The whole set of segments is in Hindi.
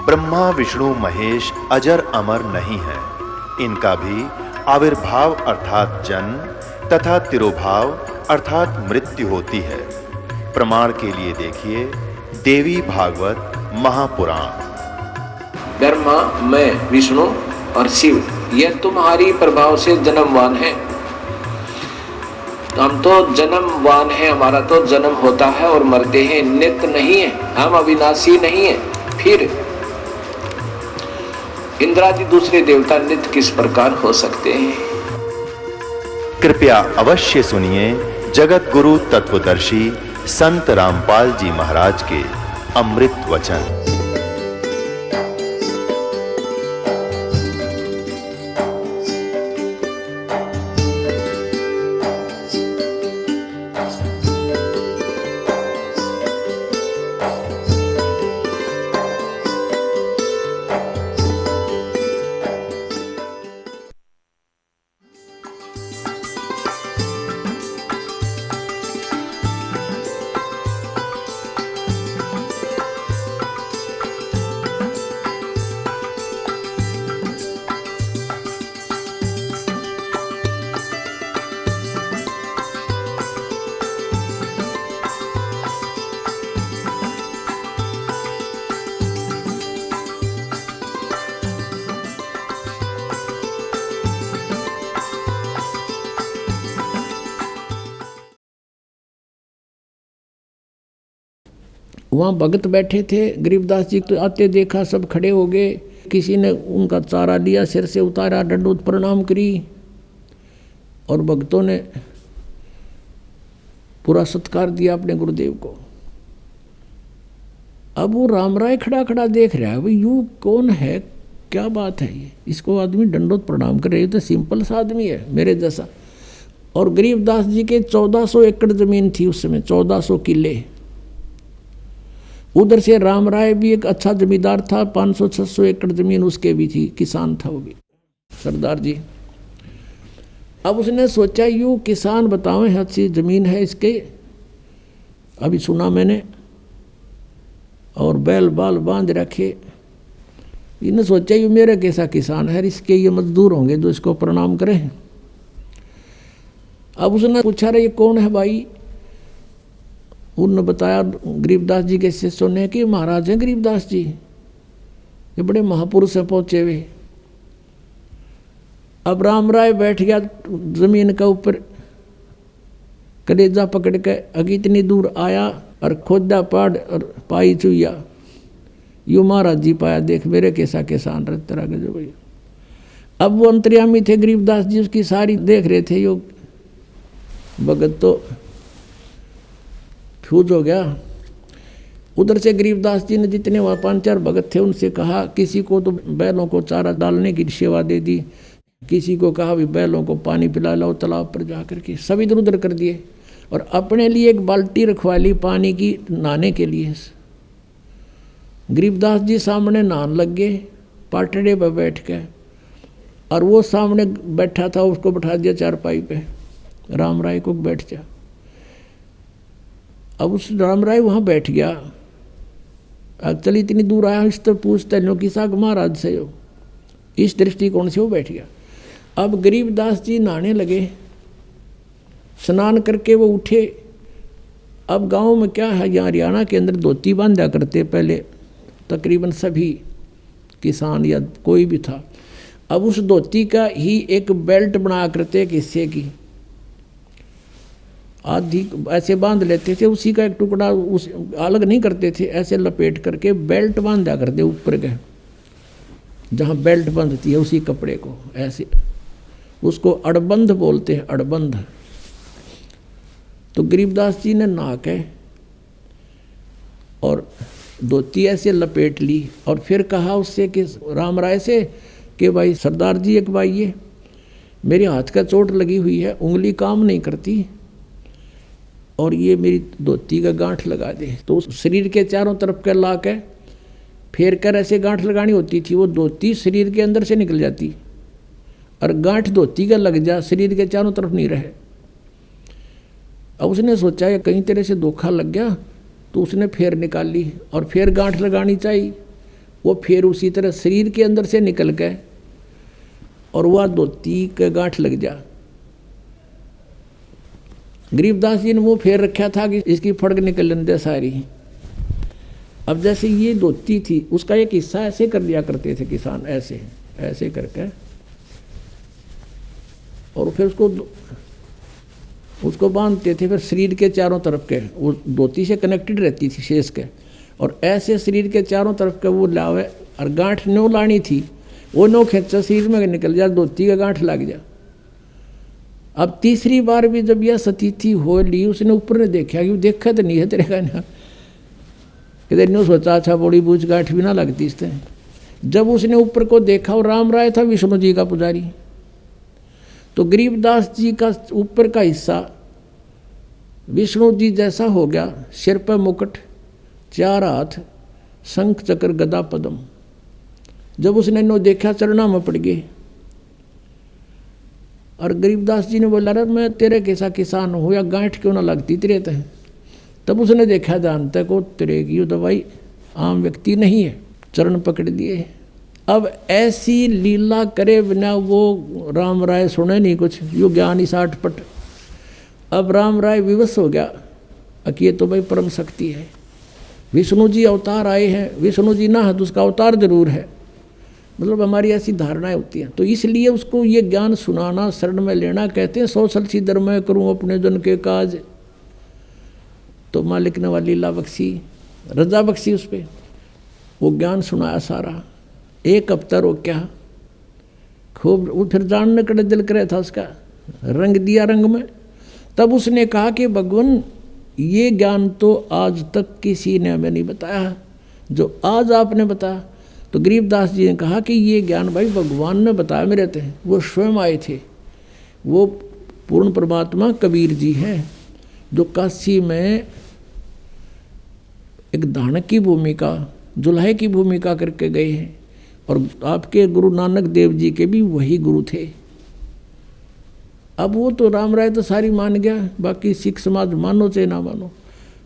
ब्रह्मा विष्णु महेश अजर अमर नहीं है। इनका भी आविर्भाव अर्थात जन्म तथा तिरोभाव अर्थात मृत्यु होती है। प्रमाण के लिए देखिए देवी भागवत महापुराण। ब्रह्मा, मैं, विष्णु और शिव यह तुम्हारी प्रभाव से जन्मवान है। हम तो जन्मवान है, हमारा तो जन्म होता है और मरते हैं, नित्य नहीं है, हम अविनाशी नहीं है। फिर इंद्रादि दूसरे देवता नित्य किस प्रकार हो सकते हैं? कृपया अवश्य सुनिए जगत गुरु तत्वदर्शी संत रामपाल जी महाराज के अमृत वचन। वहाँ भगत बैठे थे। गरीबदास जी तो आते देखा, सब खड़े हो गए। किसी ने उनका चारा लिया, सिर से उतारा, दंडोत प्रणाम करी और भक्तों ने पूरा सत्कार दिया अपने गुरुदेव को। अब वो राम राय खड़ा खड़ा देख रहा है, भाई यूं कौन है, क्या बात है ये, इसको आदमी दंडोत प्रणाम कर रहे, ये तो सिंपल सा आदमी है मेरे जैसा। और गरीबदास जी के 1400 एकड़ जमीन थी उस समय, 1400 किले। उधर से राम राय भी एक अच्छा जमींदार था, 500-600 एकड़ जमीन उसके भी थी, किसान था वो भी सरदार जी। अब उसने सोचा यूँ किसान बताओ अच्छी जमीन है इसके, अभी सुना मैंने, और बैल बाल बांध रखे। इन्हें सोचा यूँ मेरा कैसा किसान है, इसके ये मजदूर होंगे जो इसको प्रणाम करें। अब उसने पूछा रहे ये कौन है भाई? उन्होंने बताया गरीबदास जी के शिष्यों ने कि महाराज हैं गरीबदास जी, ये बड़े महापुरुष हैं पहुंचे हुए। अब राम राय बैठ गया जमीन का ऊपर, कलेजा पकड़ के, अगी इतनी दूर आया और खोदा पाड़ और पाई चुया, यू महाराज जी पाया, देख मेरे कैसा किसान रह तेरा गजो भैया। अब वो अंतर्यामी थे गरीबदास जी, उसकी सारी देख रहे थे। यो भगत तो फ्यूज हो गया। उधर से गरीबदास जी ने जितने वहाँ 5-4 भगत थे उनसे कहा, किसी को तो बैलों को चारा डालने की सेवा दे दी, किसी को कहा भी बैलों को पानी पिला लो तालाब पर जा करके, सब इधर उधर कर दिए। और अपने लिए एक बाल्टी रखवा ली पानी की नहाने के लिए। गरीबदास जी सामने नहाने लग गए पाटड़े पर बैठ के, और वो सामने बैठा था उसको बैठा दिया चारपाई पे, राम राय को बैठ जा। अब उस राम राय वहाँ बैठ गया। अब चल इतनी दूर आया, इस तो पूछते लो कि साग महाराज से हो, इस दृष्टिकोण से वो बैठ गया। अब गरीबदास जी नहाने लगे, स्नान करके वो उठे। अब गांव में क्या है, यहाँ हरियाणा के अंदर धोती बांधा करते पहले तकरीबन सभी किसान या कोई भी था। अब उस धोती का ही एक बेल्ट बना करते एक हिस्से की, आधी ऐसे बांध लेते थे, उसी का एक टुकड़ा उस अलग नहीं करते थे, ऐसे लपेट करके बेल्ट बांधा करते ऊपर के, जहाँ बेल्ट बंधती है उसी कपड़े को, ऐसे उसको अड़बंध बोलते हैं, अड़बंध। तो गरीबदास जी ने नहा के और धोती ऐसे लपेट ली और फिर कहा उससे कि राम राय से कि भाई सरदार जी एक भाई ये मेरे हाथ का चोट लगी हुई है, उंगली काम नहीं करती, और ये मेरी धोती का गांठ लगा दे। तो उस शरीर के चारों तरफ के ला के फेर कर ऐसे गांठ लगानी होती थी, वो धोती शरीर के अंदर से निकल जाती और गांठ धोती का लग जा, शरीर के चारों तरफ नहीं रहे। अब उसने सोचा कि कहीं तरह से धोखा लग गया, तो उसने फेर निकाल ली और फिर गांठ लगानी चाहिए। वो फिर उसी तरह शरीर के अंदर से निकल गए और वह धोती के गांठ लग जा। गरीबदास जी ने वो फेर रखा था कि इसकी फड़क निकल लेंदे सारी। अब जैसे ये धोती थी, उसका एक हिस्सा ऐसे कर लिया करते थे किसान, ऐसे ऐसे करके, और फिर उसको बांधते थे। फिर शरीर के चारों तरफ के, वो धोती से कनेक्टेड रहती थी शेष के, और ऐसे शरीर के चारों तरफ के वो लावे, और गांठ नो लानी थी, वो नो खेचा शरीर में निकल जा, धोती का गांठ लग जा। अब तीसरी बार भी जब यह सतीथि हो ली, उसने ऊपर ने देखा कि देखा तो नहीं है तेरे का ना, कि नो सोचा अच्छा बड़ी बूझ गांठ भी ना लगती इससे। जब उसने ऊपर को देखा, और राम राय था विष्णु जी का पुजारी, तो गरीबदास जी का ऊपर का हिस्सा विष्णु जी जैसा हो गया, सिर पर मुकुट, चार हाथ, शंख चक्र गदा पद्म। जब उसने नो देखा, चरणा में पड़ गए। और गरीबदास जी ने बोला, अरे मैं तेरे कैसा किसान हूँ, या गांठ क्यों ना लगती तेरे तय। तब उसने देखा जानता को तेरे की तो भाई आम व्यक्ति नहीं है, चरण पकड़ दिए। अब ऐसी लीला करे बिना वो राम राय सुने नहीं कुछ, यो ज्ञान ही 60 पट। अब राम राय विवश हो गया कि ये तो भाई परम शक्ति है, विष्णु जी अवतार आए हैं, विष्णु जी ना है तो उसका अवतार जरूर है, मतलब हमारी ऐसी धारणाएं होती हैं। तो इसलिए उसको ये ज्ञान सुनाना, शरण में लेना, कहते हैं 100 साल सीधर मैं करूँ अपने जन के काज। तो मालिक ने वाली लीला बख्शी, रजा बख्शी उस पर, वो ज्ञान सुनाया सारा। एक हफ्ता रोक्या खूब, वो फिर जानने का दिल करे था उसका, रंग दिया रंग में। तब उसने कहा कि भगवान ये ज्ञान तो आज तक किसी ने हमें नहीं बताया, जो आज आपने बताया। तो गरीबदास जी ने कहा कि ये ज्ञान भाई भगवान ने बताया मेरे थे, वो स्वयं आए थे। वो पूर्ण परमात्मा कबीर जी हैं, जो काशी में एक दानक की भूमिका, जुल्हे की भूमिका करके गए हैं। और आपके गुरु नानक देव जी के भी वही गुरु थे। अब वो तो राम राय तो सारी मान गया, बाकी सिख समाज मानो चाहे ना मानो।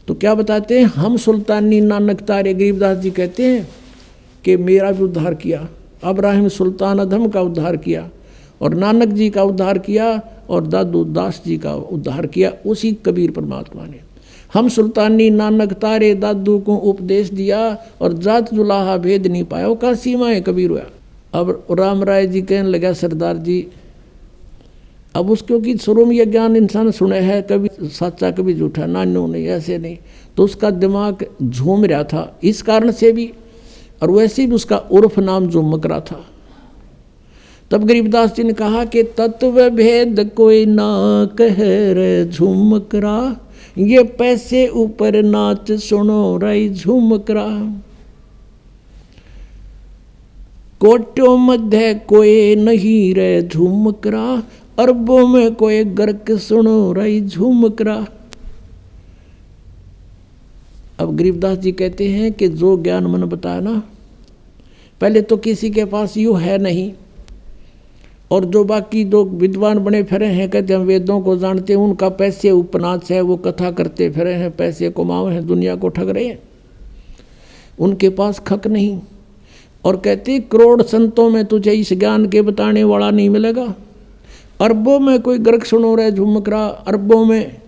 तो क्या बताते हैं, हम सुल्तानी नानक तारे, गरीबदास जी कहते हैं कि मेरा भी उद्धार किया, अब्राहिम सुल्तान अधम का उद्धार किया, और नानक जी का उद्धार किया, और दादू दास जी का उद्धार किया उसी कबीर परमात्मा ने। हम सुल्तानी नानक तारे, दादू को उपदेश दिया, और जात जुलाहा भेद नहीं पाया, का सीमाएं कबीर हुआ। अब राम राय जी कहने लगा, सरदार जी अब उसको कि शुरू में यह ज्ञान इंसान सुने है, कभी सच्चा कभी झूठा, नानो नहीं ऐसे नहीं, तो उसका दिमाग झूम रहा था इस कारण से भी, और वैसे भी उसका उर्फ नाम झुमक रहा था। तब गरीबदास जी ने कहा कि तत्व भेद कोई ना कह रे झुमकरा, ये पैसे ऊपर नाच सुनो रही झुमकरा। कोट्यों मध्य कोई नहीं रे झुमकरा, अरबों में कोई गर्क सुनो रही झुमकरा। अब गरीबदास जी कहते हैं कि जो ज्ञान मैंने बताया ना, पहले तो किसी के पास यूँ है नहीं, और जो बाकी दो विद्वान बने फिरे हैं, कहते हम वेदों को जानते हैं, उनका पैसे उपनाच है, वो कथा करते फिरे हैं, पैसे कमाए हैं, दुनिया को ठग रहे हैं, उनके पास खक नहीं। और कहते करोड़ संतों में तुझे इस ज्ञान के बताने वाला नहीं मिलेगा, अरबों में कोई गर्क सुनो रहे झुमकरा, अरबों में।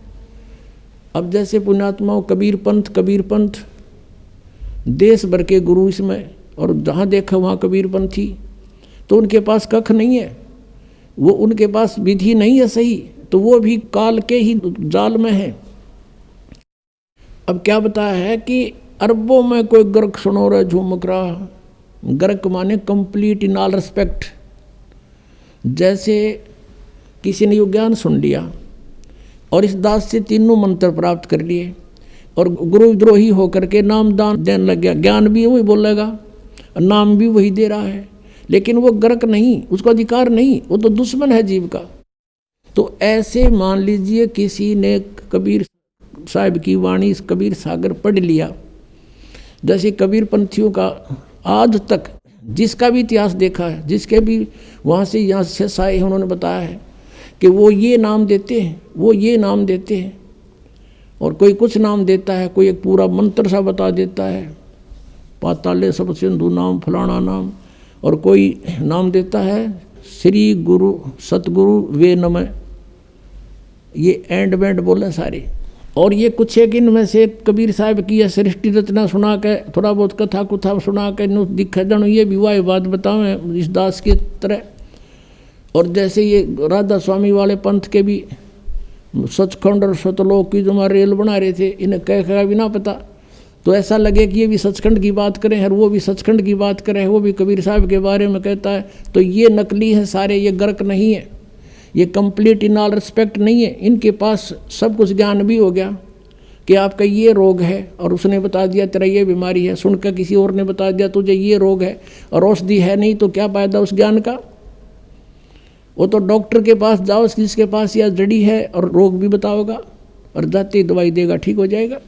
अब जैसे पुण्यात्माओं कबीर पंथ देश भर के गुरु इसमें, और जहाँ देखा वहाँ कबीर पंथी, तो उनके पास कख नहीं है, वो उनके पास विधि नहीं है सही, तो वो भी काल के ही जाल में है। अब क्या बताया है कि अरबों में कोई गर्क सुनो रहे झुमकरा, गर्क माने कंप्लीट इन ऑल रिस्पेक्ट। जैसे किसी ने यो ज्ञान सुन लिया और इस दास से तीनों मंत्र प्राप्त कर लिए, और गुरुद्रोही होकर के नाम दान देने लग गया, ज्ञान भी वही बोलेगा, नाम भी वही दे रहा है, लेकिन वो गर्क नहीं, उसको अधिकार नहीं, वो तो दुश्मन है जीव का। तो ऐसे मान लीजिए किसी ने कबीर साहिब की वाणी, कबीर सागर पढ़ लिया, जैसे कबीर पंथियों का आज तक जिसका भी इतिहास देखा है, जिसके भी वहाँ से यहाँ से आए हैं, उन्होंने बताया है कि वो ये नाम देते हैं, वो ये नाम देते हैं, और कोई कुछ नाम देता है, कोई एक पूरा मंत्र सा बता देता है, पाताले सब सिंधु नाम फलाना नाम, और कोई नाम देता है श्री गुरु सतगुरु वे नमः, ये एंड बैंड बोले सारे। और ये कुछ एक इनमें से कबीर साहब की सृष्टि रचना सुना के, थोड़ा बहुत कथा कुथा सुना के दिखा जानो ये भी वाह बात बतावें इस दास की तरह। और जैसे ये राधा स्वामी वाले पंथ के भी सचखंड और सतलोक की जो हमारे रेल बना रहे थे, इन्हें कह भी ना पता, तो ऐसा लगे कि ये भी सचखंड की बात करें और वो भी सचखंड की बात करें, वो भी कबीर साहब के बारे में कहता है। तो ये नकली है सारे, ये गर्क नहीं है, ये कंप्लीट इन ऑल रिस्पेक्ट नहीं है। इनके पास सब कुछ ज्ञान भी हो गया कि आपका ये रोग है, और उसने बता दिया तेरा ये बीमारी है, सुनकर किसी और ने बता दिया तुझे ये रोग है, और औषधि है नहीं, तो क्या फायदा उस ज्ञान का। वो तो डॉक्टर के पास जाओ जिसके पास यह जड़ी है और रोग भी बताओगा, और जाते ही दवाई देगा, ठीक हो जाएगा।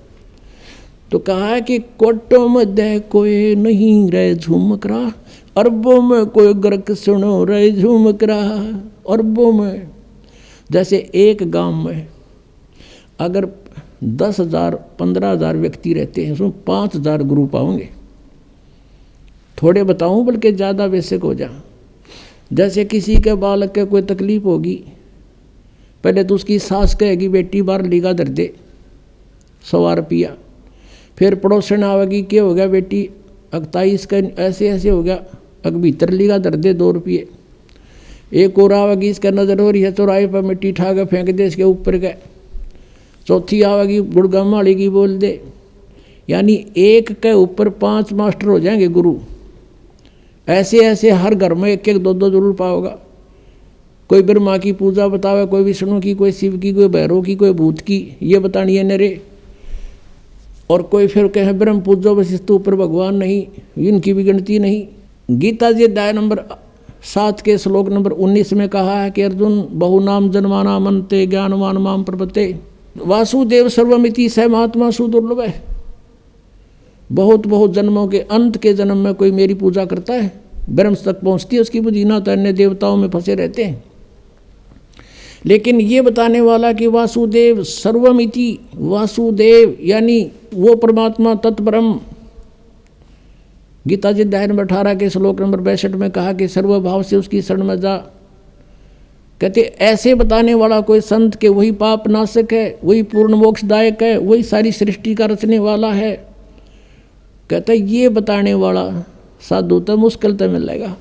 तो कहा है कि कोटों में दे कोई नहीं रहे झूमक रहा, अरबों में कोई गर्क सुनो रहे झूमक रहा। अरबों में, जैसे एक गांव में अगर 10,000 15,000 व्यक्ति रहते हैं, उसमें 5,000 ग्रुप आओगे। थोड़े बताऊं बल्कि ज़्यादा बेसिक हो जा। जैसे किसी के बालक के कोई तकलीफ होगी, पहले तो उसकी सास कहेगी बेटी बार लीगा दर दे 100 रुपया, फिर पड़ोसन आवेगी क्या हो गया बेटी 28 का ऐसे ऐसे हो गया, अग भीतर लीगा दर दे 2 रुपये। एक और आवेगी इसका नज़र हो रही है चौराहे पर मिट्टी ठा के फेंक दे इसके ऊपर का। चौथी आवेगी गुड़गाम वाली की बोल दे। यानी एक के ऊपर 5 मास्टर हो जाएंगे गुरु। ऐसे ऐसे हर घर में 1-1 2-2 जरूर पाओगा। कोई ब्रह्मा की पूजा बतावे, कोई विष्णु की, कोई शिव की, कोई भैरव की, कोई भूत की, ये बतानी है नरे। और कोई फिर कहे ब्रह्म पूजो वशिष्ठ ऊपर भगवान नहीं, इनकी भी गिनती नहीं। गीता जी अध्याय नंबर 7 के श्लोक नंबर 19 में कहा है कि अर्जुन बहुनाम जन्माना मनते ज्ञानवान माम प्रपते वासुदेव सर्वमिति स महात्मा सुदुर्लभ है। बहुत बहुत जन्मों के अंत के जन्म में कोई मेरी पूजा करता है, ब्रह्म तक पहुँचती है उसकी बुद्धि, ना तो अन्य देवताओं में फंसे रहते हैं। लेकिन ये बताने वाला कि वासुदेव सर्वमिति, वासुदेव यानी वो परमात्मा तत्ब्रह्म। गीता जी अध्याय नंबर 18 के श्लोक नंबर 62 में कहा कि सर्वभाव से उसकी शरण में जा। कहते ऐसे बताने वाला कोई संत के वही पाप नाशक है, वही पूर्ण मोक्षदायक है, वही सारी सृष्टि का रचने वाला है। कहते ये बताने वाला साधु तो मुश्किल तो मिलेगा।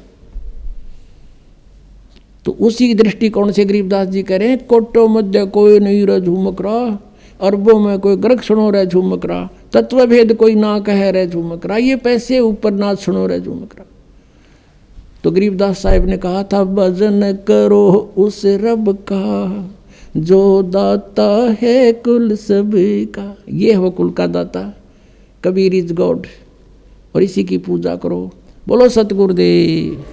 तो उसी दृष्टिकोण से गरीबदास जी कह रहे हैं कोटो मध्य कोई नहीं रह झूमक रहा, अरबों में कोई गर्क सुनो रह झूमक रहा, तत्व भेद कोई ना कह रहे झूमक रहा, ये पैसे ऊपर ना सुनो रहे झूमक रहा। तो गरीबदास साहिब ने कहा था भजन करो उस रब का जो दाता है कुल सभी का। ये है वो कुल का दाता, कबीर इज गॉड, और इसी की पूजा करो। बोलो सतगुरुदेव।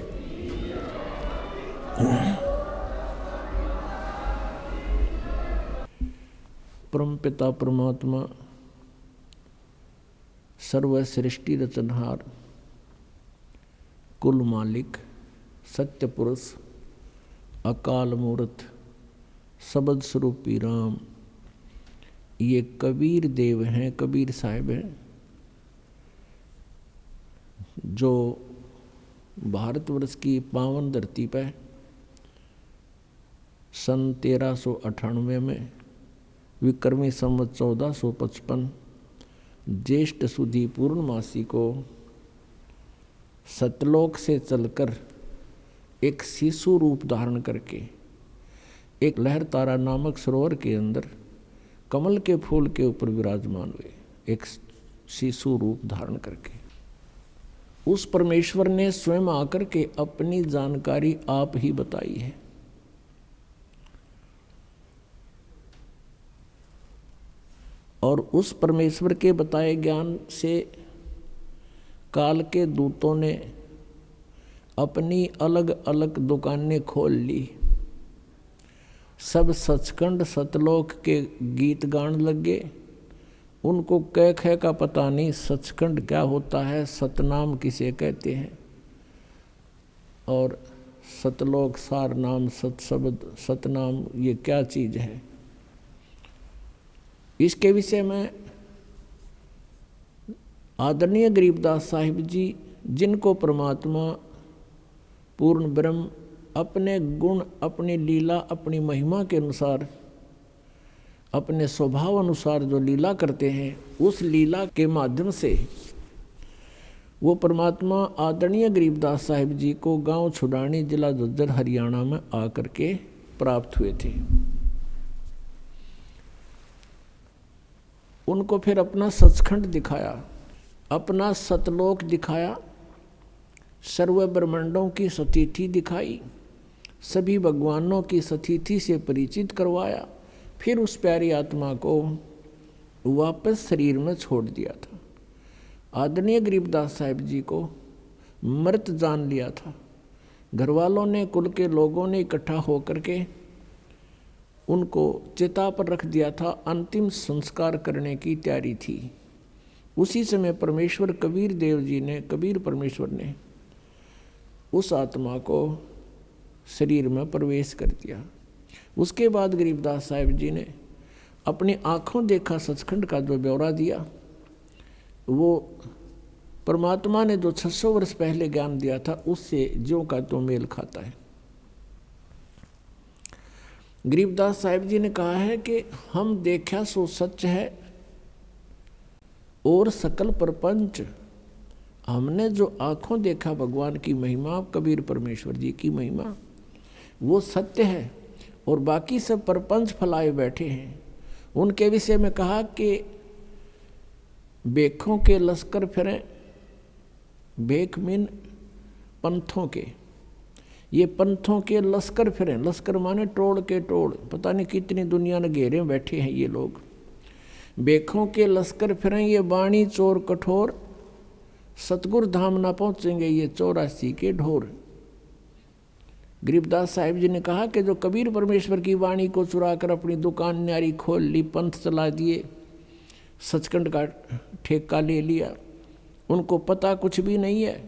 परम पिता परमात्मा सर्व सृष्टि रचनहार कुल मालिक सत्य पुरुष अकाल मूर्त सबद स्वरूपी राम, ये कबीर देव हैं, कबीर साहिब हैं, जो भारतवर्ष की पावन धरती पर सन 1398 में विक्रमी संवत 1455 ज्येष्ठ सुदी पूर्णमासी को सतलोक से चलकर एक शिशु रूप धारण करके एक लहर तारा नामक सरोवर के अंदर कमल के फूल के ऊपर विराजमान हुए, एक शिशु रूप धारण करके। उस परमेश्वर ने स्वयं आकर के अपनी जानकारी आप ही बताई है। और उस परमेश्वर के बताए ज्ञान से काल के दूतों ने अपनी अलग अलग दुकानें खोल ली। सब सचखंड सतलोक के गीत गान लगे। उनको कह कह का पता नहीं सचखंड क्या होता है, सतनाम किसे कहते हैं, और सतलोक सार नाम सतशब्द सतनाम ये क्या चीज़ है। इसके विषय में आदरणीय गरीबदास साहिब जी, जिनको परमात्मा पूर्ण ब्रह्म अपने गुण, अपनी लीला, अपनी महिमा के अनुसार, अपने स्वभाव अनुसार जो लीला करते हैं, उस लीला के माध्यम से वो परमात्मा आदरणीय गरीबदास साहिब जी को गांव छुड़ानी, जिला झज्जर, हरियाणा में आकर के प्राप्त हुए थे। उनको फिर अपना सचखंड दिखाया, अपना सतलोक दिखाया, सर्व ब्रह्मांडों की सतिथि दिखाई, सभी भगवानों की सतिथि से परिचित करवाया, फिर उस प्यारी आत्मा को वापस शरीर में छोड़ दिया था। आदरणीय गरीबदास साहिब जी को मृत जान लिया था। घर वालों ने, कुल के लोगों ने इकट्ठा होकर के उनको चिता पर रख दिया था। अंतिम संस्कार करने की तैयारी थी। उसी समय परमेश्वर कबीर देव जी ने, कबीर परमेश्वर ने उस आत्मा को शरीर में प्रवेश कर दिया। उसके बाद गरीबदास साहिब जी ने अपनी आँखों देखा सचखंड का जो ब्यौरा दिया, वो परमात्मा ने जो 600 वर्ष पहले ज्ञान दिया था, उससे ज्यों का तो मेल खाता है। गरीबदास साहिब जी ने कहा है कि हम देखा सो सच है और सकल प्रपंच। हमने जो आँखों देखा भगवान की महिमा, कबीर परमेश्वर जी की महिमा, वो सत्य है और बाकी सब प्रपंच फैलाए बैठे हैं। उनके विषय में कहा कि बेखों के लश्कर फिरें, बेख मिन पंथों के, ये पंथों के लश्कर फिरें। लश्कर माने टोड़ के टोड़, पता नहीं कितनी दुनिया ने घेरे बैठे हैं ये लोग। बेखों के लश्कर फिरें ये बाणी चोर कठोर, सतगुरु धाम ना पहुँचेंगे ये 84 के ढोर। गरीबदास साहिब जी ने कहा कि जो कबीर परमेश्वर की वाणी को चुरा कर अपनी दुकान न्यारी खोल ली, पंथ चला दिए, सचखंड का ठेका ले लिया, उनको पता कुछ भी नहीं है,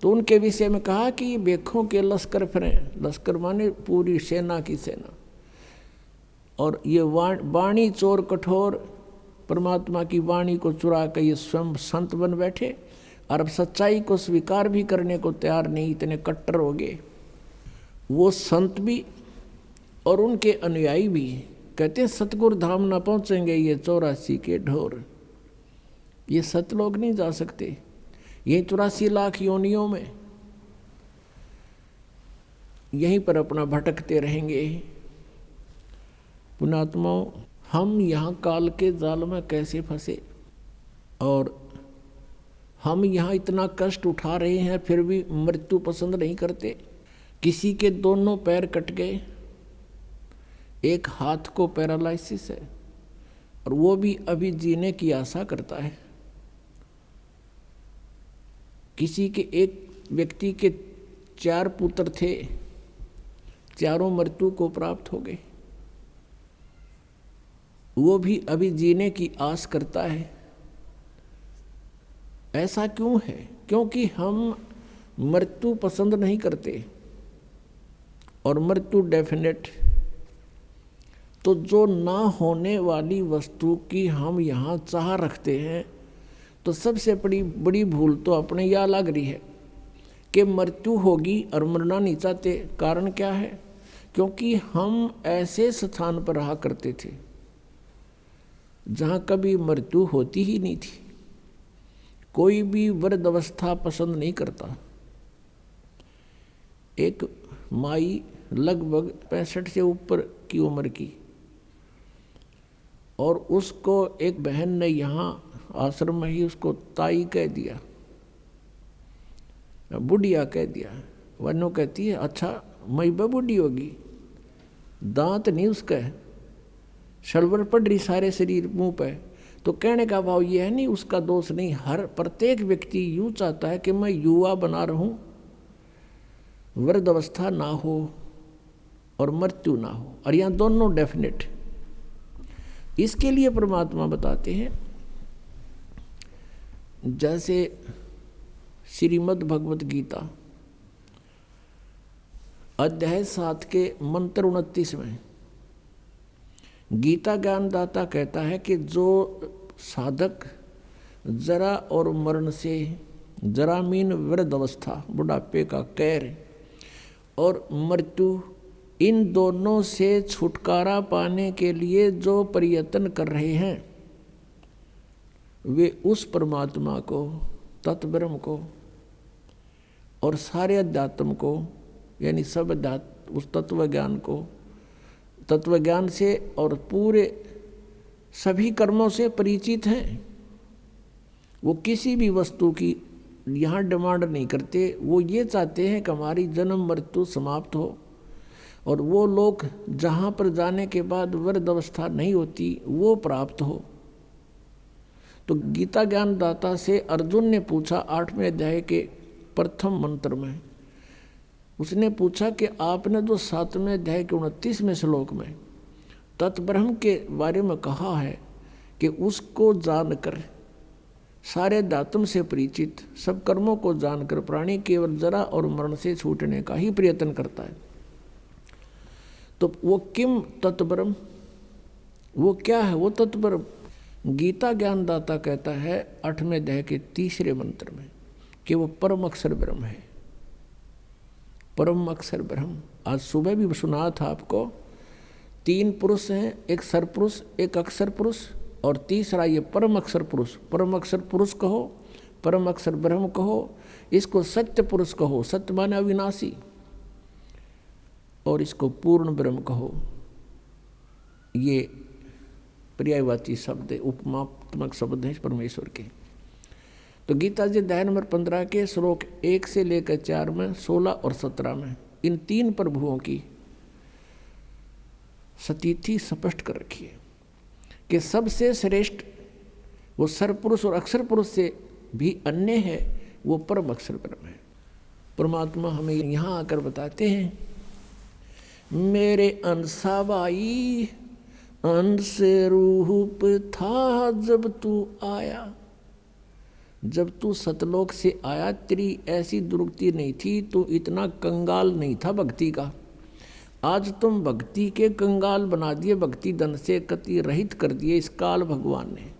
तो उनके विषय में कहा कि ये बेखों के लश्कर फिरें। लश्कर माने पूरी सेना की सेना। और ये वाणी चोर कठोर, परमात्मा की वाणी को चुरा कर ये स्वयं संत बन बैठे और अब सच्चाई को स्वीकार भी करने को तैयार नहीं, इतने कट्टर हो गए। वो संत भी और उनके अनुयायी भी कहते हैं सतगुरु धाम ना पहुँचेंगे ये 84 के ढोर। ये सतलोक नहीं जा सकते, यही 84 लाख योनियों में यहीं पर अपना भटकते रहेंगे। पुणात्माओं, हम यहाँ काल के जाल में कैसे फंसे और हम यहाँ इतना कष्ट उठा रहे हैं, फिर भी मृत्यु पसंद नहीं करते। किसी के दोनों पैर कट गए, एक हाथ को पैरालिसिस है और वो भी अभी जीने की आशा करता है। किसी के, एक व्यक्ति के 4 पुत्र थे, चारों मृत्यु को प्राप्त हो गए, वो भी अभी जीने की आस करता है। ऐसा क्यों है? क्योंकि हम मृत्यु पसंद नहीं करते और मृत्यु डेफिनेट। तो जो ना होने वाली वस्तु की हम यहाँ चाह रखते हैं, तो सबसे बड़ी भूल तो अपने यहाँ लग रही है कि मृत्यु होगी और मरना नहीं चाहते। कारण क्या है? क्योंकि हम ऐसे स्थान पर रहा करते थे जहाँ कभी मृत्यु होती ही नहीं थी। कोई भी वृद्ध अवस्था पसंद नहीं करता। एक माई लगभग 65 से ऊपर की उम्र की, और उसको एक बहन ने यहाँ आश्रम में ही उसको ताई कह दिया, बुढ़िया कह दिया। वनो कहती है अच्छा मई बुढ़ी होगी, दांत नहीं उसका, शलवर पड़ रही सारे शरीर मुंह पे। तो कहने का भाव ये है नहीं उसका दोष नहीं, हर प्रत्येक व्यक्ति यूँ चाहता है कि मैं युवा बना रहूं, वृद्ध अवस्था ना हो और मृत्यु ना हो, और यहाँ दोनों डेफिनेट। इसके लिए परमात्मा बताते हैं, जैसे श्रीमद् भगवत गीता अध्याय 7 के मंत्र 29 में गीता ज्ञानदाता कहता है कि जो साधक जरा और मरण से, जरा मीन वृद्ध अवस्था, बुढ़ापे का कहर, और मृत्यु, इन दोनों से छुटकारा पाने के लिए जो प्रयत्न कर रहे हैं वे उस परमात्मा को, तत्ब्रह्म को और सारे अध्यात्म को, यानी सब अध्यात्म, उस तत्व ज्ञान को, तत्व ज्ञान से और पूरे सभी कर्मों से परिचित हैं। वो किसी भी वस्तु की यहाँ डिमांड नहीं करते, वो ये चाहते हैं कि हमारी जन्म मृत्यु समाप्त हो और वो लोग जहाँ पर जाने के बाद वृद्ध अवस्था नहीं होती वो प्राप्त हो। तो गीता ज्ञान दाता से अर्जुन ने पूछा 8वें अध्याय के प्रथम मंत्र में, उसने पूछा कि आपने जो 7वें अध्याय के 29वें श्लोक में तत्ब्रह्म के बारे में कहा है कि उसको जानकर, सारे दातुम से परिचित, सब कर्मों को जानकर प्राणी केवल जरा और मरण से छूटने का ही प्रयत्न करता है, तो वो किम तत्ब्रह्म, वो क्या है वो तत्ब्रह्म? गीता ज्ञानदाता कहता है 8वें अध्याय के 3रे मंत्र में कि वो परम अक्षर ब्रह्म है। परम अक्षर ब्रह्म, आज सुबह भी सुना था आपको, 3 पुरुष हैं, एक सरपुरुष, एक अक्षर पुरुष और तीसरा ये परम अक्षर पुरुष। परम अक्षर पुरुष कहो, परम अक्षर ब्रह्म कहो, इसको सत्य पुरुष कहो, सत्य माने अविनाशी, और इसको पूर्ण ब्रह्म कहो। ये पर्यायवाची शब्द है, उपमात्मक शब्द हैं परमेश्वर के। तो गीता जी अध्याय नंबर 15 के श्लोक 1 से लेकर 4 में, 16 और 17 में इन 3 प्रभुओं की स्थिति स्पष्ट कर रखी है कि सबसे श्रेष्ठ वो सरपुरुष और अक्षर पुरुष से भी अन्य है, वो परम अक्षर ब्रह्म है। परमात्मा हमें यहाँ आकर बताते हैं, मेरे अंसाबाई अंश रूप था जब तू आया, जब तू सतलोक से आया तेरी ऐसी दुर्गति नहीं थी, तू इतना कंगाल नहीं था भक्ति का। आज तुम भक्ति के कंगाल बना दिए, भक्ति धन से कति रहित कर दिए इस काल भगवान ने।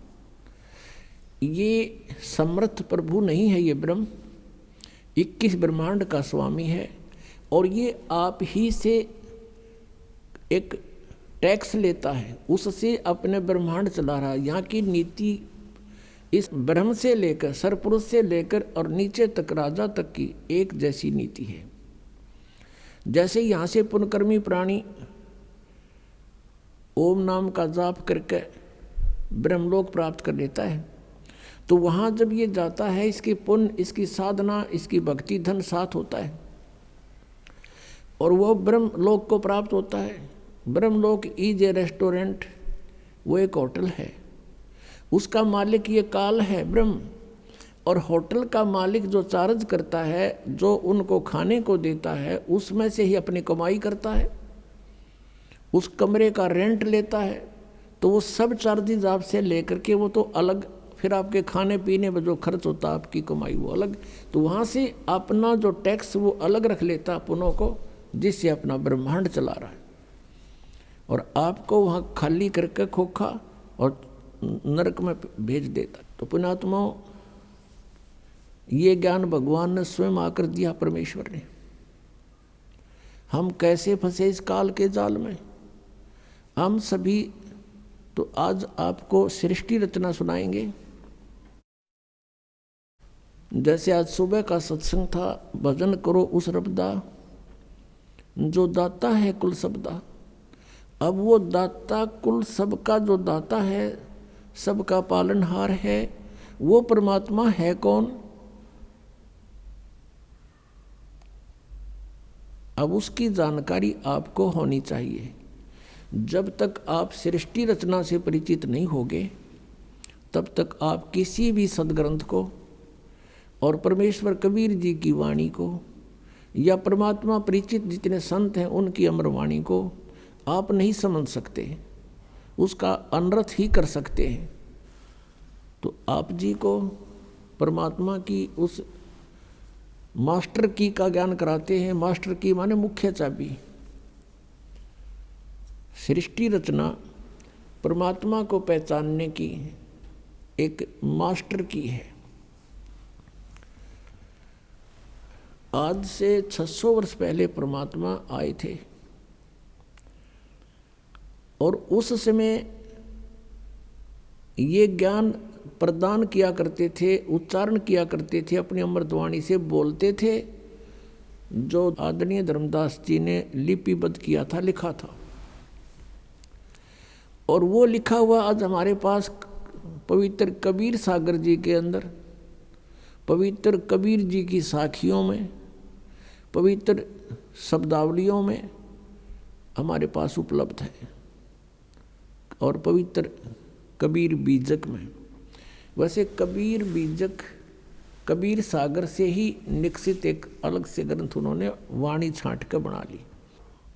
ये समर्थ प्रभु नहीं है, ये ब्रह्म 21 ब्रह्मांड का स्वामी है और ये आप ही से एक टैक्स लेता है, उससे अपने ब्रह्मांड चला रहा है। यहाँ की नीति इस ब्रह्म से लेकर, सरपुरुष से लेकर और नीचे तक राजा तक की एक जैसी नीति है। जैसे यहाँ से पुण्यकर्मी प्राणी ओम नाम का जाप करके ब्रह्मलोक प्राप्त कर लेता है, तो वहाँ जब ये जाता है, इसकी पुण्य, इसकी साधना, इसकी भक्ति धन साथ होता है और वो ब्रह्मलोक को प्राप्त होता है। ब्रह्मलोक इज ए रेस्टोरेंट, वो एक होटल है, उसका मालिक ये काल है ब्रह्म, और होटल का मालिक जो चार्ज करता है, जो उनको खाने को देता है, उसमें से ही अपनी कमाई करता है, उस कमरे का रेंट लेता है, तो वो सब चार्जेज आपसे लेकर के वो तो अलग, फिर आपके खाने पीने में जो खर्च होता है, आपकी कमाई वो अलग, तो वहाँ से अपना जो टैक्स वो अलग रख लेता अपनों को, जिससे अपना ब्रह्मांड चला रहा है, और आपको वहाँ खाली करके खोखा और नरक में भेज देता। तो पुण्यात्माओं, ये ज्ञान भगवान ने स्वयं आकर दिया, परमेश्वर ने। हम कैसे फंसे इस काल के जाल में, हम सभी तो आज आपको सृष्टि रचना सुनाएंगे। जैसे आज सुबह का सत्संग था, भजन करो उस रबदा जो दाता है कुल सबदा। अब वो दाता कुल सबका जो दाता है, सबका पालनहार है, वो परमात्मा है कौन? अब उसकी जानकारी आपको होनी चाहिए। जब तक आप सृष्टि रचना से परिचित नहीं होगे, तब तक आप किसी भी सदग्रंथ को और परमेश्वर कबीर जी की वाणी को या परमात्मा परिचित जितने संत हैं उनकी अमरवाणी को आप नहीं समझ सकते, उसका अनर्थ ही कर सकते हैं। तो आप जी को परमात्मा की उस मास्टर की का ज्ञान कराते हैं। मास्टर की माने मुख्य चाबी। सृष्टि रचना परमात्मा को पहचानने की एक मास्टर की है। आज से 600 वर्ष पहले परमात्मा आए थे और उस समय ये ज्ञान प्रदान किया करते थे, उच्चारण किया करते थे, अपनी अमृतवाणी से बोलते थे, जो आदरणीय धर्मदास जी ने लिपिबद्ध किया था, लिखा था। और वो लिखा हुआ आज हमारे पास पवित्र कबीर सागर जी के अंदर, पवित्र कबीर जी की साखियों में, पवित्र शब्दावलियों में हमारे पास उपलब्ध है, और पवित्र कबीर बीजक में। वैसे कबीर बीजक कबीर सागर से ही निकसित एक अलग से ग्रंथ उन्होंने वाणी छांट कर बना ली।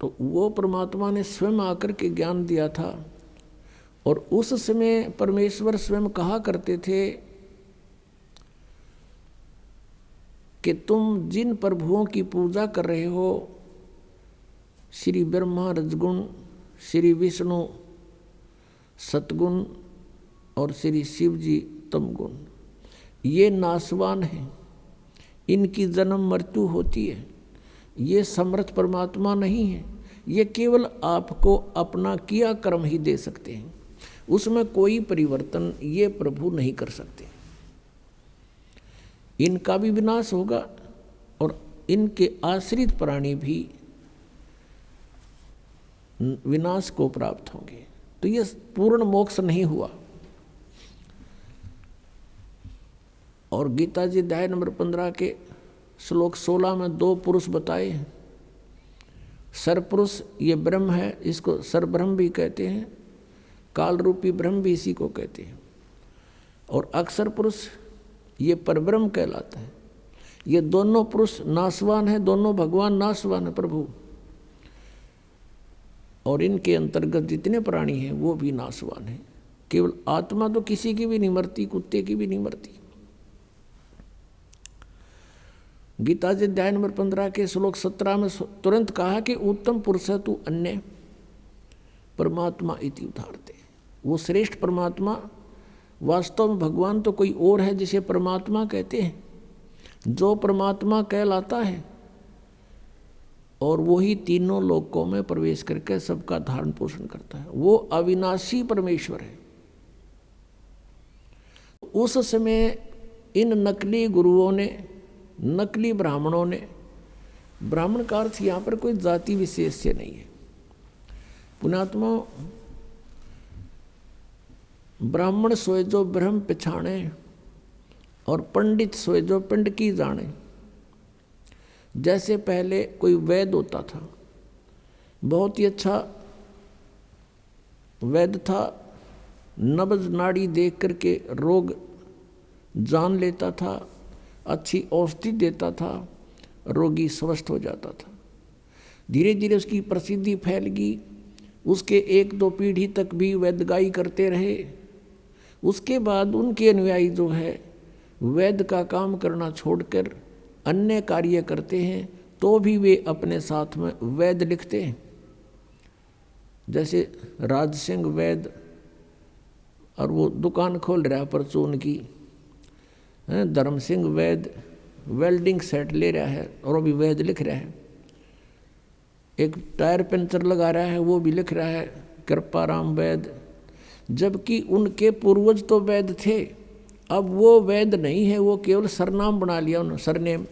तो वो परमात्मा ने स्वयं आकर के ज्ञान दिया था। और उस समय परमेश्वर स्वयं कहा करते थे कि तुम जिन प्रभुओं की पूजा कर रहे हो, श्री ब्रह्मा रजगुण, श्री विष्णु सतगुण और श्री शिव जी तमगुण, ये नासवान हैं, इनकी जन्म मृत्यु होती है, ये समर्थ परमात्मा नहीं है, ये केवल आपको अपना किया कर्म ही दे सकते हैं, उसमें कोई परिवर्तन ये प्रभु नहीं कर सकते। इनका भी विनाश होगा और इनके आश्रित प्राणी भी विनाश को प्राप्त होंगे। तो ये पूर्ण मोक्ष नहीं हुआ। और गीता जी अध्याय नंबर 15 के श्लोक 16 में 2 पुरुष बताए हैं। सरपुरुष ये ब्रह्म है, इसको सरब्रह्म भी कहते हैं, काल रूपी ब्रह्म भी इसी को कहते हैं। और अक्षर पुरुष ये परब्रह्म कहलाता है। ये दोनों पुरुष नासवान है, दोनों भगवान नासवान है प्रभु। और इनके अंतर्गत जितने प्राणी हैं वो भी नासवान हैं। केवल आत्मा तो किसी की भी नहीं मरती, कुत्ते की भी नहीं मरती। गीता जी अध्याय नंबर 15 के श्लोक 17 में तुरंत कहा कि उत्तम पुरुष है तू अन्य परमात्मा इति उदाहरते। वो श्रेष्ठ परमात्मा वास्तव में भगवान तो कोई और है जिसे परमात्मा कहते हैं, जो परमात्मा कहलाता है और वो ही तीनों लोकों में प्रवेश करके सबका धारण पोषण करता है। वो अविनाशी परमेश्वर है। उस समय इन नकली गुरुओं ने, नकली ब्राह्मणों ने, ब्राह्मण का अर्थ यहाँ पर कोई जाति विशेष से नहीं है। पुण्यात्मा, ब्राह्मण सोए जो ब्रह्म पिछाणे और पंडित सोए जो पिंड की जाने। जैसे पहले कोई वैद्य होता था, बहुत ही अच्छा वैद्य था, नब्ज नाड़ी देख करके रोग जान लेता था, अच्छी औषधि देता था, रोगी स्वस्थ हो जाता था। धीरे धीरे उसकी प्रसिद्धि फैल गई। उसके 1-2 पीढ़ी तक भी वैद्यगाई करते रहे। उसके बाद उनके अनुयायी जो है वैद्य का काम करना छोड़कर अन्य कार्य करते हैं, तो भी वे अपने साथ में वैद्य लिखते हैं। जैसे राज सिंह वैद्य, और वो दुकान खोल रहा है परचून की। धर्म सिंह वैद्य वेल्डिंग सेट ले रहा है और वो भी वैद्य लिख रहा है। एक टायर पंचर लगा रहा है, वो भी लिख रहा है कृपाराम वैद्य। जबकि उनके पूर्वज तो वैद्य थे, अब वो वैद्य नहीं है, वो केवल सरनाम बना लिया उन्होंने, सरनेम।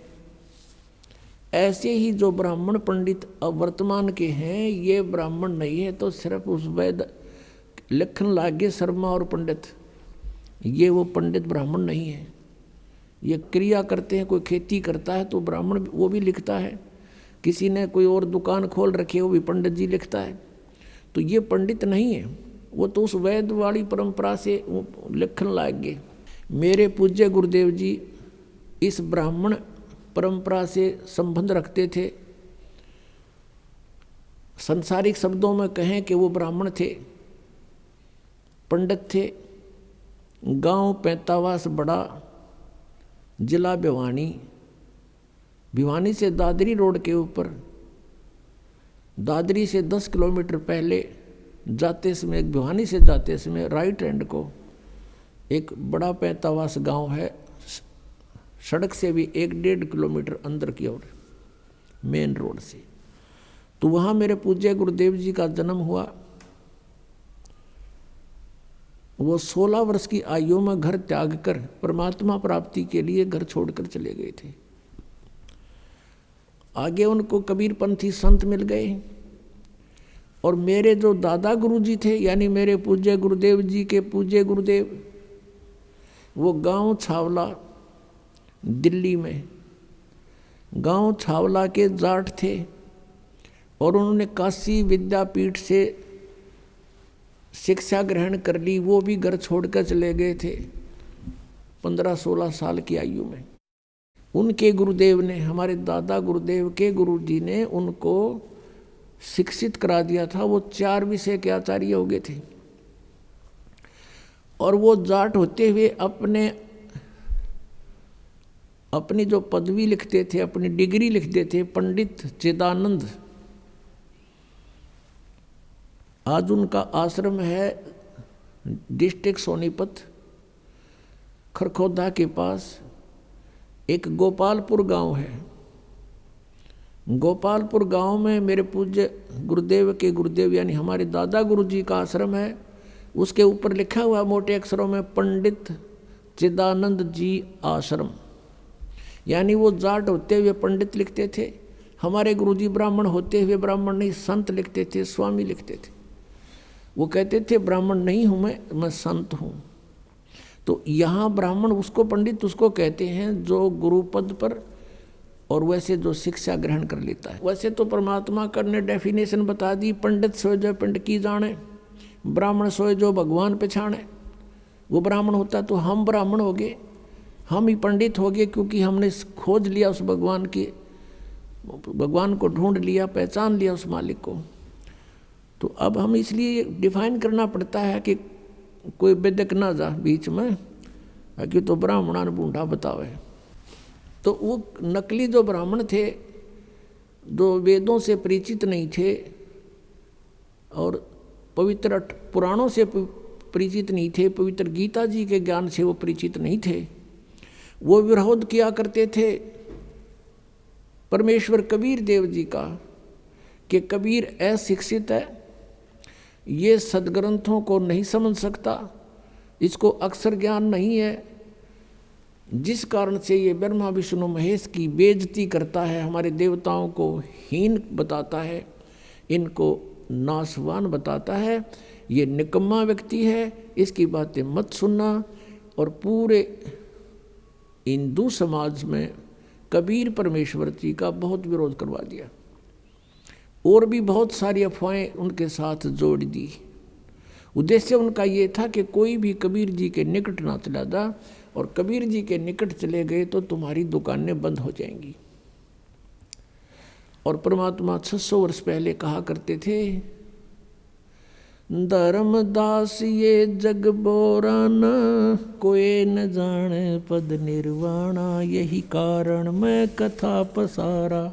ऐसे ही जो ब्राह्मण पंडित अब वर्तमान के हैं, ये ब्राह्मण नहीं है तो सिर्फ उस वैद्य लिखन लागे शर्मा और पंडित, ये वो पंडित ब्राह्मण नहीं है। ये क्रिया करते हैं, कोई खेती करता है तो ब्राह्मण वो भी लिखता है, किसी ने कोई और दुकान खोल रखी है वो भी पंडित जी लिखता है। तो ये पंडित नहीं है, वो तो उस वैद्य वाली परंपरा से लिखन लाग गए। मेरे पूज्य गुरुदेव जी इस ब्राह्मण परंपरा से संबंध रखते थे। संसारिक शब्दों में कहें कि वो ब्राह्मण थे, पंडित थे। गांव पैंतावास बड़ा, जिला भिवानी, भिवानी से दादरी रोड के ऊपर, दादरी से 10 किलोमीटर पहले जाते समय, भिवानी से जाते समय राइट हैंड को एक बड़ा पैंतावास गांव है, सड़क से भी 1-1.5 किलोमीटर अंदर की ओर, मेन रोड से। तो वहाँ मेरे पूज्य गुरुदेव जी का जन्म हुआ। वो 16 वर्ष की आयु में घर त्याग कर परमात्मा प्राप्ति के लिए घर छोड़कर चले गए थे। आगे उनको कबीरपंथी संत मिल गए, और मेरे जो दादा गुरुजी थे, यानी मेरे पूज्य गुरुदेव जी के पूज्य गुरुदेव, वो गांव छावला दिल्ली में, गांव छावला के जाट थे, और उन्होंने काशी विद्यापीठ से शिक्षा ग्रहण कर ली। वो भी घर छोड़कर चले गए थे 15-16 साल की आयु में। उनके गुरुदेव ने, हमारे दादा गुरुदेव के गुरुजी ने उनको शिक्षित करा दिया था। वो 4 विषय के आचार्य हो गए थे, और वो जाट होते हुए अपनी जो पदवी लिखते थे, अपनी डिग्री लिखते थे, पंडित चिदानंद। आज उनका आश्रम है डिस्ट्रिक्ट सोनीपत, खरखोदा के पास एक गोपालपुर गांव है। गोपालपुर गांव में मेरे पूज्य गुरुदेव के गुरुदेव यानी हमारे दादा गुरुजी का आश्रम है। उसके ऊपर लिखा हुआ मोटे अक्षरों में पंडित चिदानंद जी आश्रम, यानी वो जाट होते हुए पंडित लिखते थे। हमारे गुरुजी ब्राह्मण होते हुए ब्राह्मण नहीं संत लिखते थे, स्वामी लिखते थे। वो कहते थे ब्राह्मण नहीं हूँ मैं संत हूँ। तो यहाँ ब्राह्मण उसको, पंडित उसको कहते हैं जो गुरु पद पर और वैसे जो शिक्षा ग्रहण कर लेता है। वैसे तो परमात्मा का ने डेफिनेशन बता दी, पंडित सोए जो पिंड की जाने, ब्राह्मण सोए जो भगवान पहचाने। वो ब्राह्मण होता तो हम ब्राह्मण हो गए, हम ही पंडित हो गए, क्योंकि हमने खोज लिया उस भगवान को ढूंढ लिया, पहचान लिया उस मालिक को। तो अब हम इसलिए डिफाइन करना पड़ता है कि कोई बेदक ना जा बीच में कि तो ब्राह्मणा ने बूढ़ा बतावे। तो वो नकली जो ब्राह्मण थे, जो वेदों से परिचित नहीं थे और पवित्र पुराणों से परिचित नहीं थे, पवित्र गीता जी के ज्ञान से वो परिचित नहीं थे, वो विरोध किया करते थे परमेश्वर कबीर देव जी का कि कबीर अशिक्षित है, ये सदग्रंथों को नहीं समझ सकता, इसको अक्षर ज्ञान नहीं है, जिस कारण से ये ब्रह्मा विष्णु महेश की बेइज्जती करता है, हमारे देवताओं को हीन बताता है, इनको नासवान बताता है, ये निकम्मा व्यक्ति है, इसकी बातें मत सुनना। और पूरे हिंदू समाज में कबीर परमेश्वर जी का बहुत विरोध करवा दिया, और भी बहुत सारी अफवाहें उनके साथ जोड़ दी। उद्देश्य उनका ये था कि कोई भी कबीर जी के निकट ना चला जा, और कबीर जी के निकट चले गए तो तुम्हारी दुकानें बंद हो जाएंगी। और परमात्मा 600 वर्ष पहले कहा करते थे, धर्मदास ये जग बोरान, कोई न जाने पद निर्वाणा, यही कारण मैं कथा पसारा,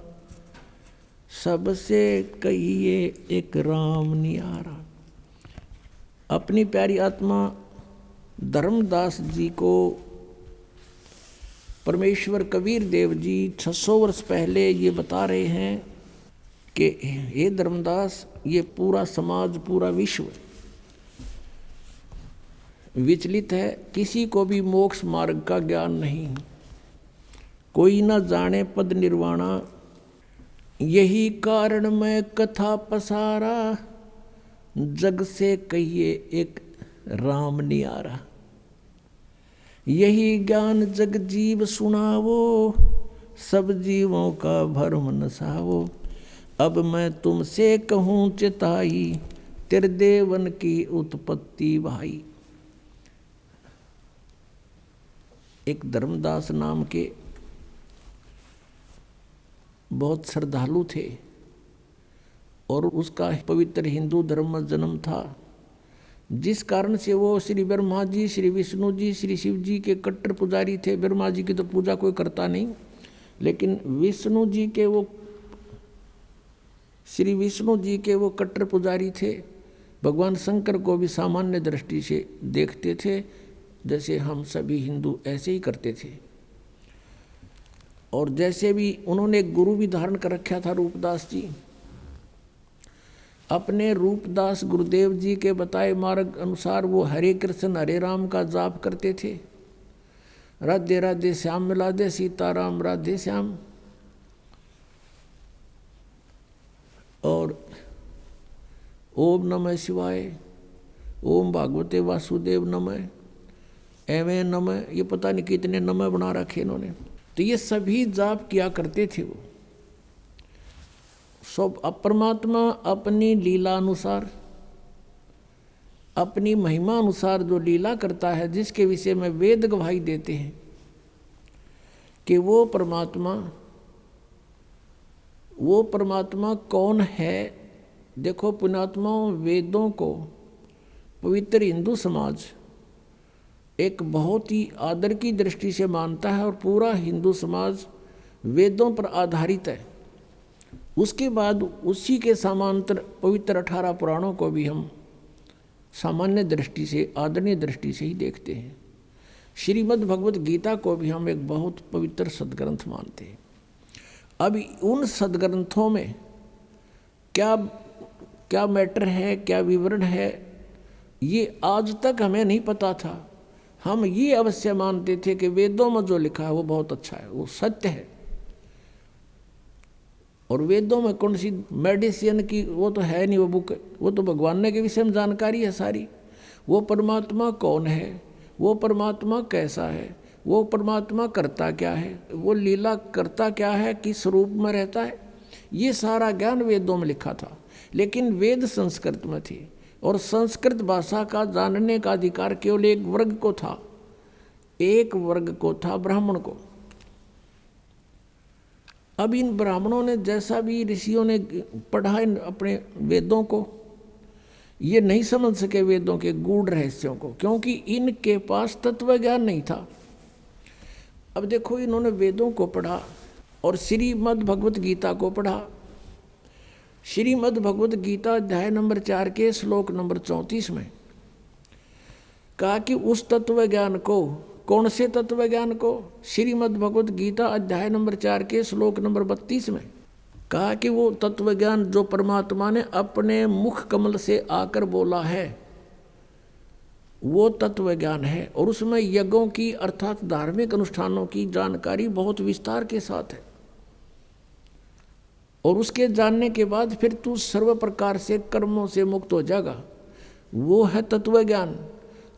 सबसे कहिए एक राम नियारा। अपनी प्यारी आत्मा धर्मदास जी को परमेश्वर कबीर देव जी 600 वर्ष पहले ये बता रहे हैं कि हे धर्मदास, ये पूरा समाज, पूरा विश्व विचलित है, किसी को भी मोक्ष मार्ग का ज्ञान नहीं, कोई न जाने पद निर्वाणा, यही कारण मैं कथा पसारा, जग से कहिए एक राम नियारा। यही ज्ञान जग जीव सुनावो, सब जीवों का भरम नसावो, अब मैं तुमसे कहूँ चिताई, त्रिदेवन की उत्पत्ति भाई। एक धर्मदास नाम के बहुत श्रद्धालु थे, और उसका पवित्र हिंदू धर्म में जन्म था, जिस कारण से वो श्री ब्रह्मा जी, श्री विष्णु जी, श्री शिव जी के कट्टर पुजारी थे। ब्रह्मा जी की तो पूजा कोई करता नहीं, लेकिन विष्णु जी के वो, श्री विष्णु जी के वो कट्टर पुजारी थे। भगवान शंकर को भी सामान्य दृष्टि से देखते थे, जैसे हम सभी हिंदू ऐसे ही करते थे। और जैसे भी उन्होंने एक गुरु भी धारण कर रखा था, रूपदास जी। अपने रूपदास गुरुदेव जी के बताए मार्ग अनुसार वो हरे कृष्ण हरे राम का जाप करते थे। राधे राधे श्याम मिला दे सीताराम राधे श्याम। और ओम नमः शिवाय, ओम भागवते वासुदेव नमः, एवं नमः, ये पता नहीं कितने नमः बना रखे इन्होंने। तो ये सभी जाप किया करते थे वो सब। परमात्मा अपनी लीला अनुसार, अपनी महिमा अनुसार जो लीला करता है, जिसके विषय में वेद गवाही देते हैं कि वो परमात्मा कौन है। देखो पुण्यात्माओं, वेदों को पवित्र हिंदू समाज एक बहुत ही आदर की दृष्टि से मानता है और पूरा हिंदू समाज वेदों पर आधारित है। उसके बाद उसी के समांतर पवित्र 18 पुराणों को भी हम सामान्य दृष्टि से, आदरणीय दृष्टि से ही देखते हैं। श्रीमद् भगवत गीता को भी हम एक बहुत पवित्र सदग्रंथ मानते हैं। अब उन सदग्रंथों में क्या मैटर है, क्या विवरण है, ये आज तक हमें नहीं पता था। हम ये अवश्य मानते थे कि वेदों में जो लिखा है वो बहुत अच्छा है, वो सत्य है। और वेदों में कौन सी मेडिसिन की वो तो है नहीं, वो बुक, वो तो भगवान ने के विषय में जानकारी है सारी। वो परमात्मा कौन है, वो परमात्मा कैसा है, वो परमात्मा करता क्या है, वो लीला करता क्या है, किस रूप में रहता है, ये सारा ज्ञान वेदों में लिखा था। लेकिन वेद संस्कृत में थे और संस्कृत भाषा का जानने का अधिकार केवल एक वर्ग को था, एक वर्ग को था, ब्राह्मण को। अब इन ब्राह्मणों ने जैसा भी ऋषियों ने पढ़ा अपने वेदों को, ये नहीं समझ सके वेदों के गूढ़ रहस्यों को, क्योंकि इनके पास तत्व ज्ञान नहीं था। अब देखो, इन्होंने वेदों को पढ़ा और श्रीमद् भगवत गीता को पढ़ा। श्रीमद् भगवत गीता अध्याय नंबर 4 के श्लोक नंबर 34 में कहा कि उस तत्व ज्ञान को, कौन से तत्व ज्ञान को? श्रीमद् भगवत गीता अध्याय नंबर 4 के श्लोक नंबर 32 में कहा कि वो तत्व ज्ञान जो परमात्मा ने अपने मुख कमल से आकर बोला है, वो तत्व ज्ञान है। और उसमें यज्ञों की अर्थात धार्मिक अनुष्ठानों की जानकारी बहुत विस्तार के साथ है। और उसके जानने के बाद फिर तू सर्व प्रकार से कर्मों से मुक्त हो जाएगा, वो है तत्व ज्ञान।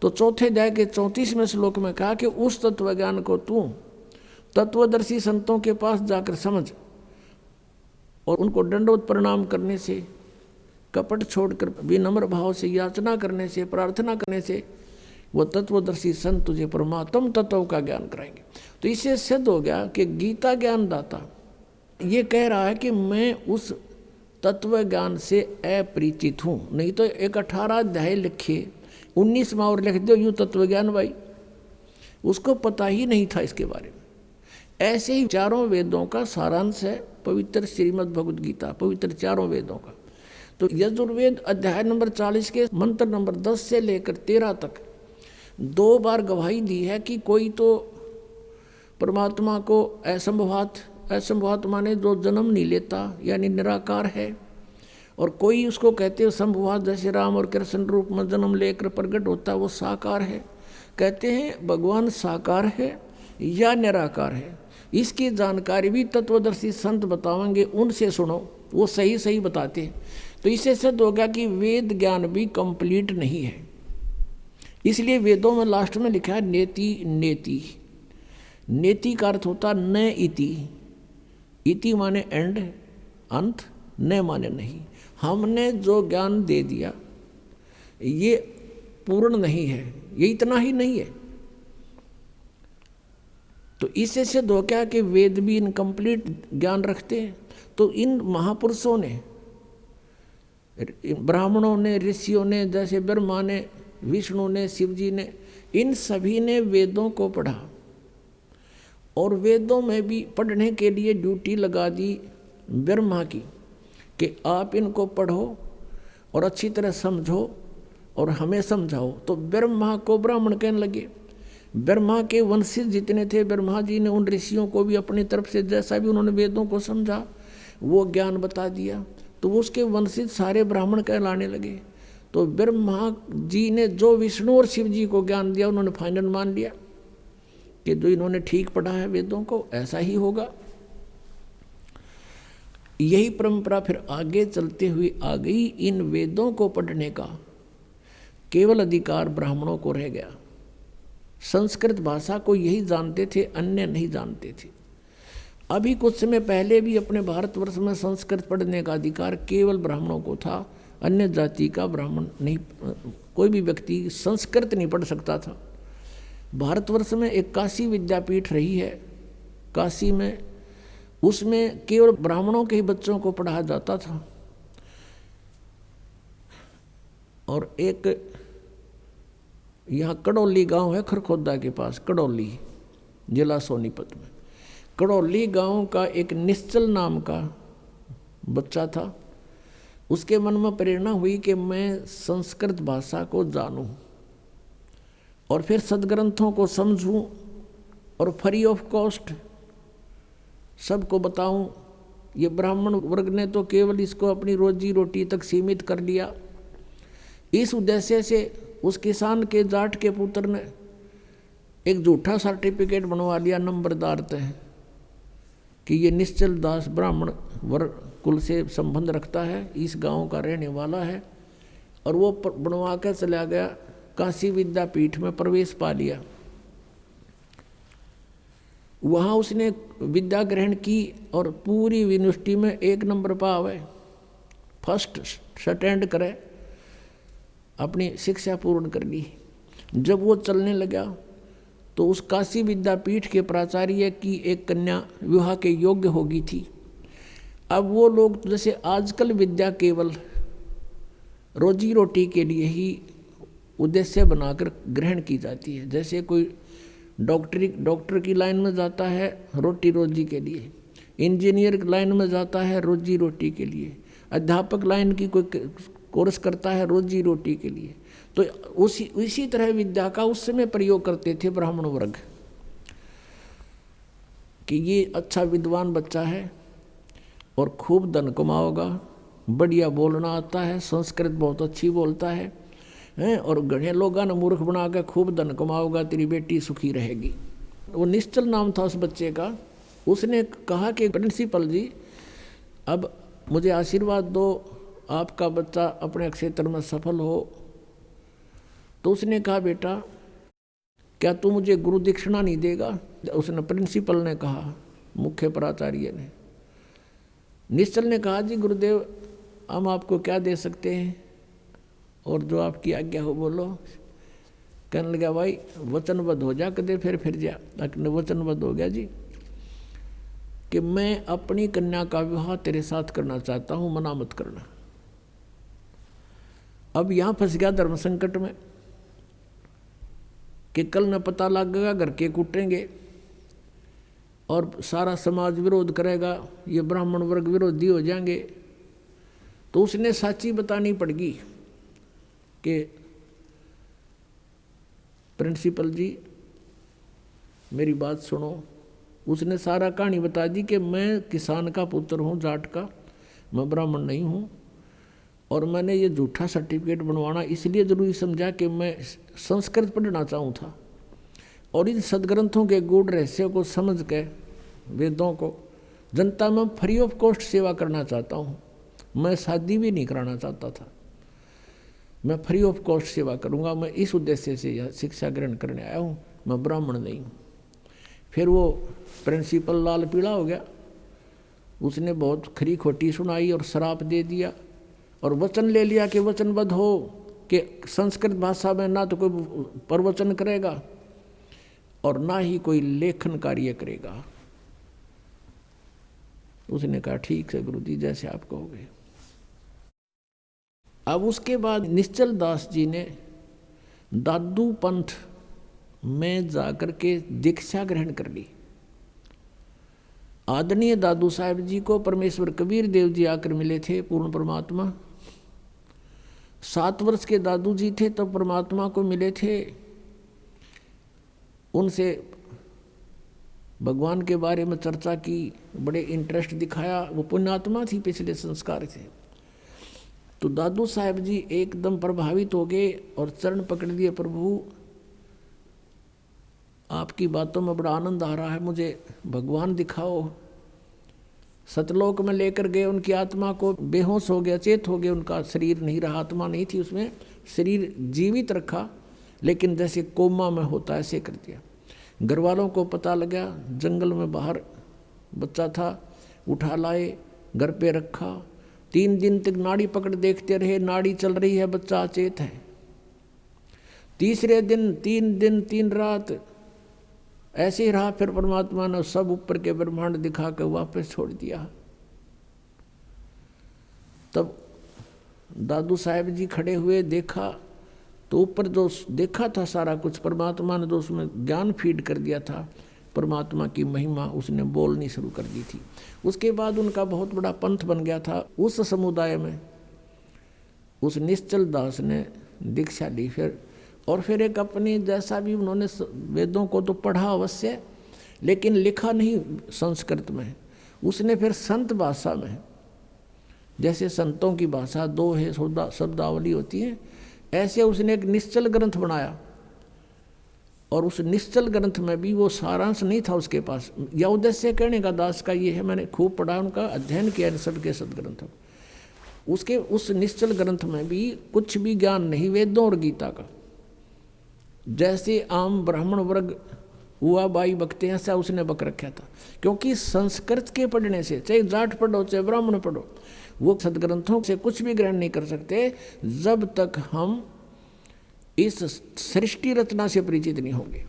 तो चौथे अध्याय के 34वें श्लोक में कहा कि उस तत्व ज्ञान को तू तत्वदर्शी संतों के पास जाकर समझ और उनको दंडवत प्रणाम करने से, कपट छोड़कर विनम्र भाव से याचना करने से, प्रार्थना करने से वो तत्वदर्शी संत तुझे परमात्म तत्व का ज्ञान कराएंगे। तो इससे सिद्ध हो गया कि गीता ज्ञानदाता ये कह रहा है कि मैं उस तत्व ज्ञान से अपरिचित हूँ। नहीं तो एक 18 अध्याय लिखे, 19वां और लिख दो यूँ तत्व ज्ञान भाई, उसको पता ही नहीं था इसके बारे में। ऐसे ही चारों वेदों का सारांश है पवित्र श्रीमद् भगवद गीता, पवित्र चारों वेदों का। तो यजुर्वेद अध्याय नंबर 40 के मंत्र नंबर 10 से लेकर 13 तक 2 बार गवाही दी है कि कोई तो परमात्मा को असंभवात माने जो जन्म नहीं लेता यानी निराकार है, और कोई उसको कहते हैं संभवात, जैसे राम और कृष्ण रूप में जन्म लेकर प्रकट होता है, वो साकार है। कहते हैं भगवान साकार है या निराकार है, इसकी जानकारी भी तत्वदर्शी संत बताएंगे, उनसे सुनो, वो सही सही बताते हैं। तो इससे सिद्ध हो गया कि वेद ज्ञान भी कंप्लीट नहीं है। इसलिए वेदों में लास्ट में लिखा है नेति नेति। नेति का अर्थ होता न इति, इति माने एंड, अंत, न माने नहीं। हमने जो ज्ञान दे दिया ये पूर्ण नहीं है, ये इतना ही नहीं है। तो इससे सिद्ध हो गया कि वेद भी इनकम्प्लीट ज्ञान रखते हैं। तो इन महापुरुषों ने, ब्राह्मणों ने, ऋषियों ने, जैसे ब्रह्मा ने, विष्णु ने, शिव जी ने, इन सभी ने वेदों को पढ़ा और वेदों में भी पढ़ने के लिए ड्यूटी लगा दी ब्रह्मा की कि आप इनको पढ़ो और अच्छी तरह समझो और हमें समझाओ। तो ब्रह्मा को ब्राह्मण कहने लगे, ब्रह्मा के वंशज जितने थे, ब्रह्मा जी ने उन ऋषियों को भी अपनी तरफ से जैसा भी उन्होंने वेदों को समझा वो ज्ञान बता दिया, तो उसके वंशज सारे ब्राह्मण कहलाने लगे। तो ब्रह्मा जी ने जो विष्णु और शिव जी को ज्ञान दिया उन्होंने फाइनल मान लिया कि जो इन्होंने ठीक पढ़ा है वेदों को ऐसा ही होगा। यही परंपरा फिर आगे चलते हुए आ गई। इन वेदों को पढ़ने का केवल अधिकार ब्राह्मणों को रह गया। संस्कृत भाषा को यही जानते थे, अन्य नहीं जानते थे। अभी कुछ समय पहले भी अपने भारतवर्ष में संस्कृत पढ़ने का अधिकार केवल ब्राह्मणों को था, अन्य जाति का ब्राह्मण नहीं, कोई भी व्यक्ति संस्कृत नहीं पढ़ सकता था। भारतवर्ष में एक काशी विद्यापीठ रही है, काशी में, उसमें केवल ब्राह्मणों के ही बच्चों को पढ़ाया जाता था। और एक यहाँ कड़ौली गांव है खरखोदा के पास, कड़ौली जिला सोनीपत में। कड़ौली गांव का एक निश्चल नाम का बच्चा था। उसके मन में प्रेरणा हुई कि मैं संस्कृत भाषा को जानूं और फिर सदग्रंथों को समझूं और फ्री ऑफ कॉस्ट सबको बताऊं। ये ब्राह्मण वर्ग ने तो केवल इसको अपनी रोजी रोटी तक सीमित कर लिया। इस उद्देश्य से उस किसान के जाट के पुत्र ने एक झूठा सर्टिफिकेट बनवा लिया नंबरदार तय कि ये निश्चल दास ब्राह्मण वर्ग कुल से संबंध रखता है, इस गांव का रहने वाला है, और वो बनवा कर चला गया। काशी विद्यापीठ में प्रवेश पा लिया। वहाँ उसने विद्या ग्रहण की और पूरी यूनिवर्सिटी में 1 नंबर पावे, फर्स्ट स्टैंड करे, अपनी शिक्षा पूर्ण कर ली। जब वो चलने लगा तो उस काशी विद्यापीठ के प्राचार्य की एक कन्या विवाह के योग्य होगी थी। अब वो लोग जैसे आजकल विद्या केवल रोजी रोटी के लिए ही उद्देश्य बनाकर ग्रहण की जाती है। जैसे कोई डॉक्टर की लाइन में जाता है रोटी रोजी के लिए, इंजीनियर लाइन में जाता है रोजी रोटी के लिए, अध्यापक लाइन की कोई कोर्स करता है रोजी रोटी के लिए। तो उसी तरह विद्या का उस समय प्रयोग करते थे ब्राह्मण वर्ग कि ये अच्छा विद्वान बच्चा है और खूब धन कमाओगा, बढ़िया बोलना आता है, संस्कृत बहुत अच्छी बोलता है, और घने लोगों ने मूर्ख बना के खूब धन कमाओगा, तेरी बेटी सुखी रहेगी। वो निश्चल नाम था उस बच्चे का। उसने कहा कि प्रिंसिपल जी अब मुझे आशीर्वाद दो, आपका बच्चा अपने क्षेत्र में सफल हो। तो उसने कहा बेटा क्या तू मुझे गुरु दीक्षिणा नहीं देगा? उसने प्रिंसिपल ने कहा, मुख्य प्राचार्य ने। निश्चल ने कहा जी गुरुदेव हम आपको क्या दे सकते हैं और जो आपकी आज्ञा हो बोलो। कहने लगा भाई वचनबद्ध हो जा, कदे फिर जा। वचनबद्ध हो गया जी कि मैं अपनी कन्या का विवाह तेरे साथ करना चाहता हूँ, मना मत करना। अब यहाँ फंस गया धर्म संकट में कि कल न पता लगेगा घर के कूटेंगे और सारा समाज विरोध करेगा, ये ब्राह्मण वर्ग विरोधी हो जाएंगे। तो उसने साची बतानी पड़गी कि प्रिंसिपल जी मेरी बात सुनो। उसने सारा कहानी बता दी कि मैं किसान का पुत्र हूँ, जाट का, मैं ब्राह्मण नहीं हूँ, और मैंने ये झूठा सर्टिफिकेट बनवाना इसलिए ज़रूरी समझा कि मैं संस्कृत पढ़ना चाहूँ था और इन सदग्रंथों के गूढ़ रहस्यों को समझ के वेदों को जनता में फ्री ऑफ कॉस्ट सेवा करना चाहता हूँ। मैं शादी भी नहीं कराना चाहता था, मैं फ्री ऑफ कॉस्ट सेवा करूँगा। मैं इस उद्देश्य से यह शिक्षा ग्रहण करने आया हूँ, मैं ब्राह्मण नहीं हूँ। फिर वो प्रिंसिपल लाल पीला हो गया। उसने बहुत खरी खोटी सुनाई और श्राप दे दिया और वचन ले लिया कि वचनबद्ध हो कि संस्कृत भाषा में ना तो कोई प्रवचन करेगा और ना ही कोई लेखन कार्य करेगा। उसने कहा ठीक है गुरुजी जैसे आप कहोगे। अब उसके बाद निश्चल दास जी ने दादू पंथ में जाकर के दीक्षा ग्रहण कर ली। आदरणीय दादू साहब जी को परमेश्वर कबीर देव जी आकर मिले थे, पूर्ण परमात्मा। 7 वर्ष के दादू जी थे तब परमात्मा को मिले थे। उनसे भगवान के बारे में चर्चा की, बड़े इंटरेस्ट दिखाया। वो पुण्यात्मा थी, पिछले संस्कार थे। तो दादू साहब जी एकदम प्रभावित हो गए और चरण पकड़ लिए, प्रभु आपकी बातों में बड़ा आनंद आ रहा है, मुझे भगवान दिखाओ। सतलोक में लेकर गए, उनकी आत्मा को बेहोश हो गया, चेत हो गया, उनका शरीर नहीं रहा, आत्मा नहीं थी उसमें, शरीर जीवित रखा लेकिन जैसे कोमा में होता है ऐसे कर दिया। घर वालों को पता लगा, जंगल में बाहर बच्चा था, उठा लाए, घर पे रखा। 3 दिन तक नाड़ी पकड़ देखते रहे, नाड़ी चल रही है, बच्चा अचेत है। तीसरे दिन 3 दिन 3 रात ऐसे ही रहा। फिर परमात्मा ने सब ऊपर के ब्रह्मांड दिखा कर वापस छोड़ दिया। तब दादू साहब जी खड़े हुए, देखा तो ऊपर जो देखा था सारा कुछ, परमात्मा ने जो उसमें ज्ञान फीड कर दिया था, परमात्मा की महिमा उसने बोलनी शुरू कर दी थी। उसके बाद उनका बहुत बड़ा पंथ बन गया था। उस समुदाय में उस निश्चल दास ने दीक्षा ली फिर, और फिर एक अपनी जैसा भी उन्होंने वेदों को तो पढ़ा अवश्य, लेकिन लिखा नहीं संस्कृत में। उसने फिर संत भाषा में, जैसे संतों की भाषा 2 है, शब्दावली होती है, ऐसे उसने एक निश्चल ग्रंथ बनाया। और उस निश्चल ग्रंथ में भी वो सारांश नहीं था उसके पास। या उद्देश्य कहने का दास का ये है, मैंने खूब पढ़ा, उनका अध्ययन किया इन सबके सदग्रंथों। उसके उस निश्चल ग्रंथ में भी कुछ भी ज्ञान नहीं वेदों और गीता का। जैसे आम ब्राह्मण वर्ग हुआ बाई बकते हैं, ऐसा उसने बक रखा था। क्योंकि संस्कृत के पढ़ने से, चाहे जाट पढ़ो चाहे ब्राह्मण पढ़ो, वो सदग्रंथों से कुछ भी ग्रहण नहीं कर सकते जब तक हम इस सृष्टि रचना से परिचित नहीं होंगे।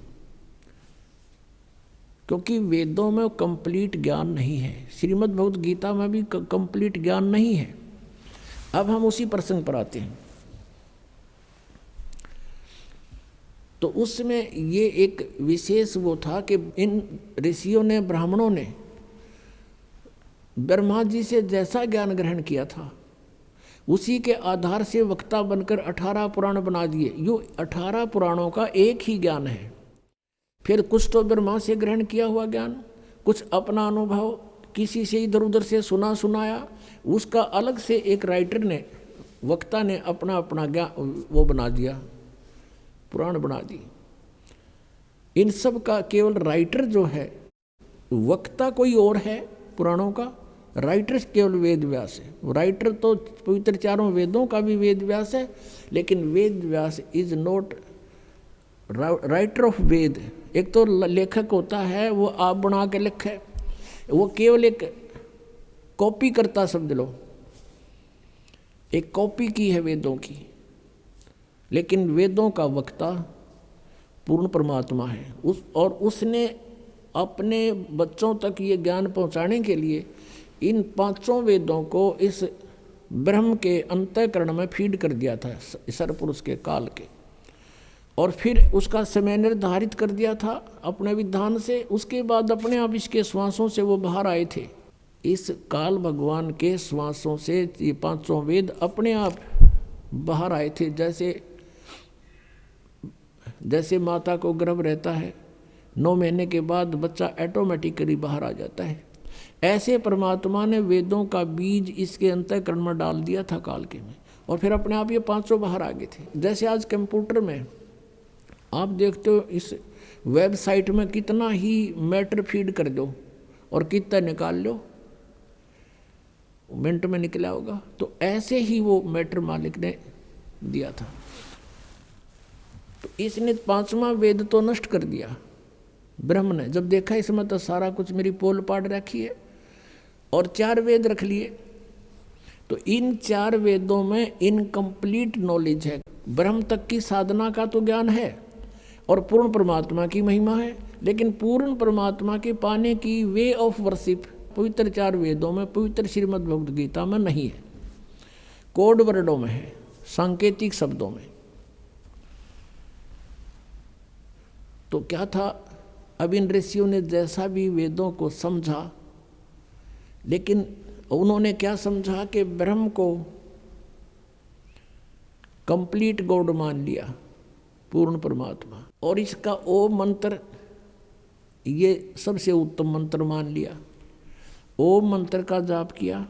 क्योंकि वेदों में कंप्लीट ज्ञान नहीं है, श्रीमद् भगवत गीता में भी कंप्लीट ज्ञान नहीं है। अब हम उसी प्रसंग पर आते हैं। तो उसमें ये एक विशेष वो था कि इन ऋषियों ने, ब्राह्मणों ने ब्रह्मा जी से जैसा ज्ञान ग्रहण किया था, उसी के आधार से वक्ता बनकर 18 पुराण बना दिए। यो 18 पुराणों का एक ही ज्ञान है। फिर कुछ तो ब्रह्मा से ग्रहण किया हुआ ज्ञान, कुछ अपना अनुभव, किसी से इधर उधर से सुनाया, उसका अलग से एक राइटर ने, वक्ता ने अपना अपना ज्ञान वो बना दिया, पुराण बना दी। इन सब का केवल राइटर जो है, वक्ता कोई और है पुराणों का, राइटर केवल वेद व्यास है। राइटर तो पवित्र 4 वेदों का भी वेद व्यास है, लेकिन Ved Vyas is not writer of वेद। एक तो लेखक होता है, वो आप बना के लिखे, वो केवल एक कॉपी करता, शब्द लो, एक कॉपी की है वेदों की। लेकिन वेदों का वक्ता पूर्ण परमात्मा है। उसने अपने बच्चों तक ये ज्ञान पहुंचाने के लिए इन 5 वेदों को इस ब्रह्म के अंतःकरण में फीड कर दिया था, सरपुरुष के काल के। और फिर उसका समय निर्धारित कर दिया था अपने विधान से। उसके बाद अपने आप इसके श्वासों से वो बाहर आए थे। इस काल भगवान के श्वासों से ये 5 वेद अपने आप बाहर आए थे। जैसे माता को गर्भ रहता है, 9 महीने के बाद बच्चा ऑटोमेटिकली बाहर आ जाता है, ऐसे परमात्मा ने वेदों का बीज इसके अंतःकरण में डाल दिया था काल के में, और फिर अपने आप ये 500 बाहर आ गए थे। जैसे आज कंप्यूटर में आप देखते हो, इस वेबसाइट में कितना ही मैटर फीड कर दो और कितना निकाल लो, मिनट में निकला होगा। तो ऐसे ही वो मैटर मालिक ने दिया था। तो इसने 5वां वेद तो नष्ट कर दिया ब्रह्म ने। जब देखा इसमें तो सारा कुछ मेरी पोल पाड़ रखी है, और 4 वेद रख लिए। तो इन 4 वेदों में इनकम्प्लीट नॉलेज है। ब्रह्म तक की साधना का तो ज्ञान है और पूर्ण परमात्मा की महिमा है, लेकिन पूर्ण परमात्मा के पाने की वे ऑफ वर्शिप पवित्र 4 वेदों में, पवित्र श्रीमद् भगवद गीता में नहीं है। कोड वर्डों में है, सांकेतिक शब्दों में। तो क्या था, अब इन ऋषियों ने जैसा भी वेदों को समझा, लेकिन उन्होंने क्या समझा कि ब्रह्म को कंप्लीट गॉड मान लिया, पूर्ण परमात्मा। और इसका ओ मंत्र ये सबसे उत्तम मंत्र मान लिया। ओम मंत्र का जाप किया,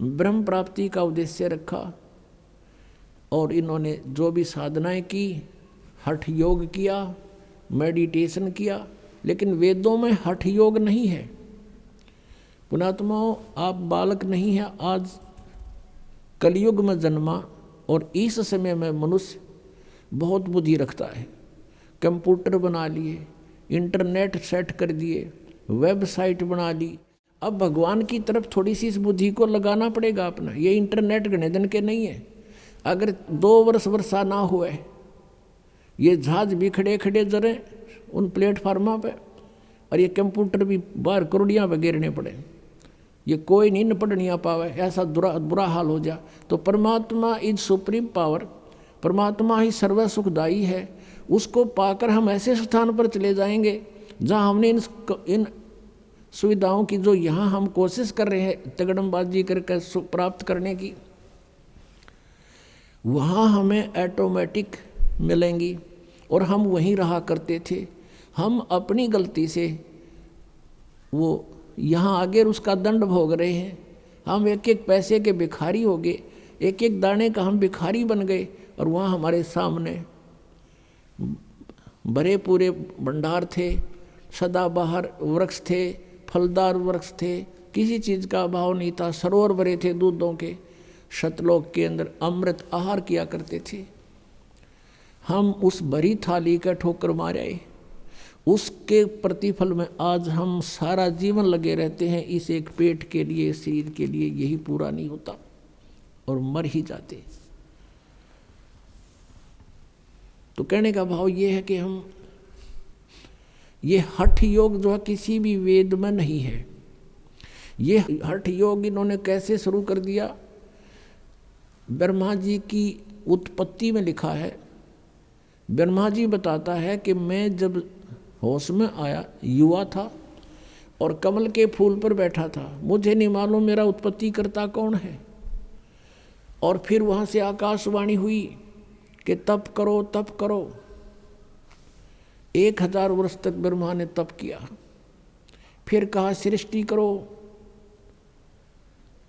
ब्रह्म प्राप्ति का उद्देश्य रखा, और इन्होंने जो भी साधनाएं की, हठ योग किया, मेडिटेशन किया, लेकिन वेदों में हठ योग नहीं है। पुणात्माओं, आप बालक नहीं हैं, आज कलयुग में जन्मा और इस समय में मनुष्य बहुत बुद्धि रखता है। कंप्यूटर बना लिए, इंटरनेट सेट कर दिए, वेबसाइट बना ली। अब भगवान की तरफ थोड़ी सी इस बुद्धि को लगाना पड़ेगा अपना। ये इंटरनेट गणे दिन के नहीं है। अगर 2 वर्ष वर्षा ना हुए, ये जहाज भी खड़े खड़े जरे उन प्लेटफार्मों पे, और ये कंप्यूटर भी बाहर करोड़ियाँ पे गिरने पड़े, ये कोई नहीं निपट नहीं पावे, ऐसा बुरा हाल हो जा। तो परमात्मा इज सुप्रीम पावर, परमात्मा ही सर्व सुखदायी है। उसको पाकर हम ऐसे स्थान पर चले जाएंगे जहाँ हमने इन सुविधाओं की, जो यहाँ हम कोशिश कर रहे हैं तगड़मबाजी करके प्राप्त करने की, वहाँ हमें ऑटोमेटिक मिलेंगी। और हम वहीं रहा करते थे। हम अपनी गलती से वो यहाँ आगे उसका दंड भोग रहे हैं। हम एक एक पैसे के भिखारी हो गए, एक एक दाने का हम भिखारी बन गए, और वहाँ हमारे सामने भरे पूरे भंडार थे, सदाबहार वृक्ष थे, फलदार वृक्ष थे, किसी चीज़ का अभाव नहीं था, सरोवर भरे थे दूधों के, सतलोक के अंदर अमृत आहार किया करते थे। हम उस भरी थाली का ठोकर मारे, उसके प्रतिफल में आज हम सारा जीवन लगे रहते हैं इस एक पेट के लिए, शरीर के लिए। यही पूरा नहीं होता और मर ही जाते। तो कहने का भाव ये है कि हम ये हठ योग जो है किसी भी वेद में नहीं है। ये हठ योग इन्होंने कैसे शुरू कर दिया? ब्रह्मा जी की उत्पत्ति में लिखा है। ब्रह्मा जी बताता है कि मैं जब होश में आया, युवा था और कमल के फूल पर बैठा था, मुझे नहीं मालूम मेरा उत्पत्ति करता कौन है। और फिर वहाँ से आकाशवाणी हुई कि तप करो तप करो। 1000 वर्ष तक ब्रह्मा ने तप किया। फिर कहा सृष्टि करो,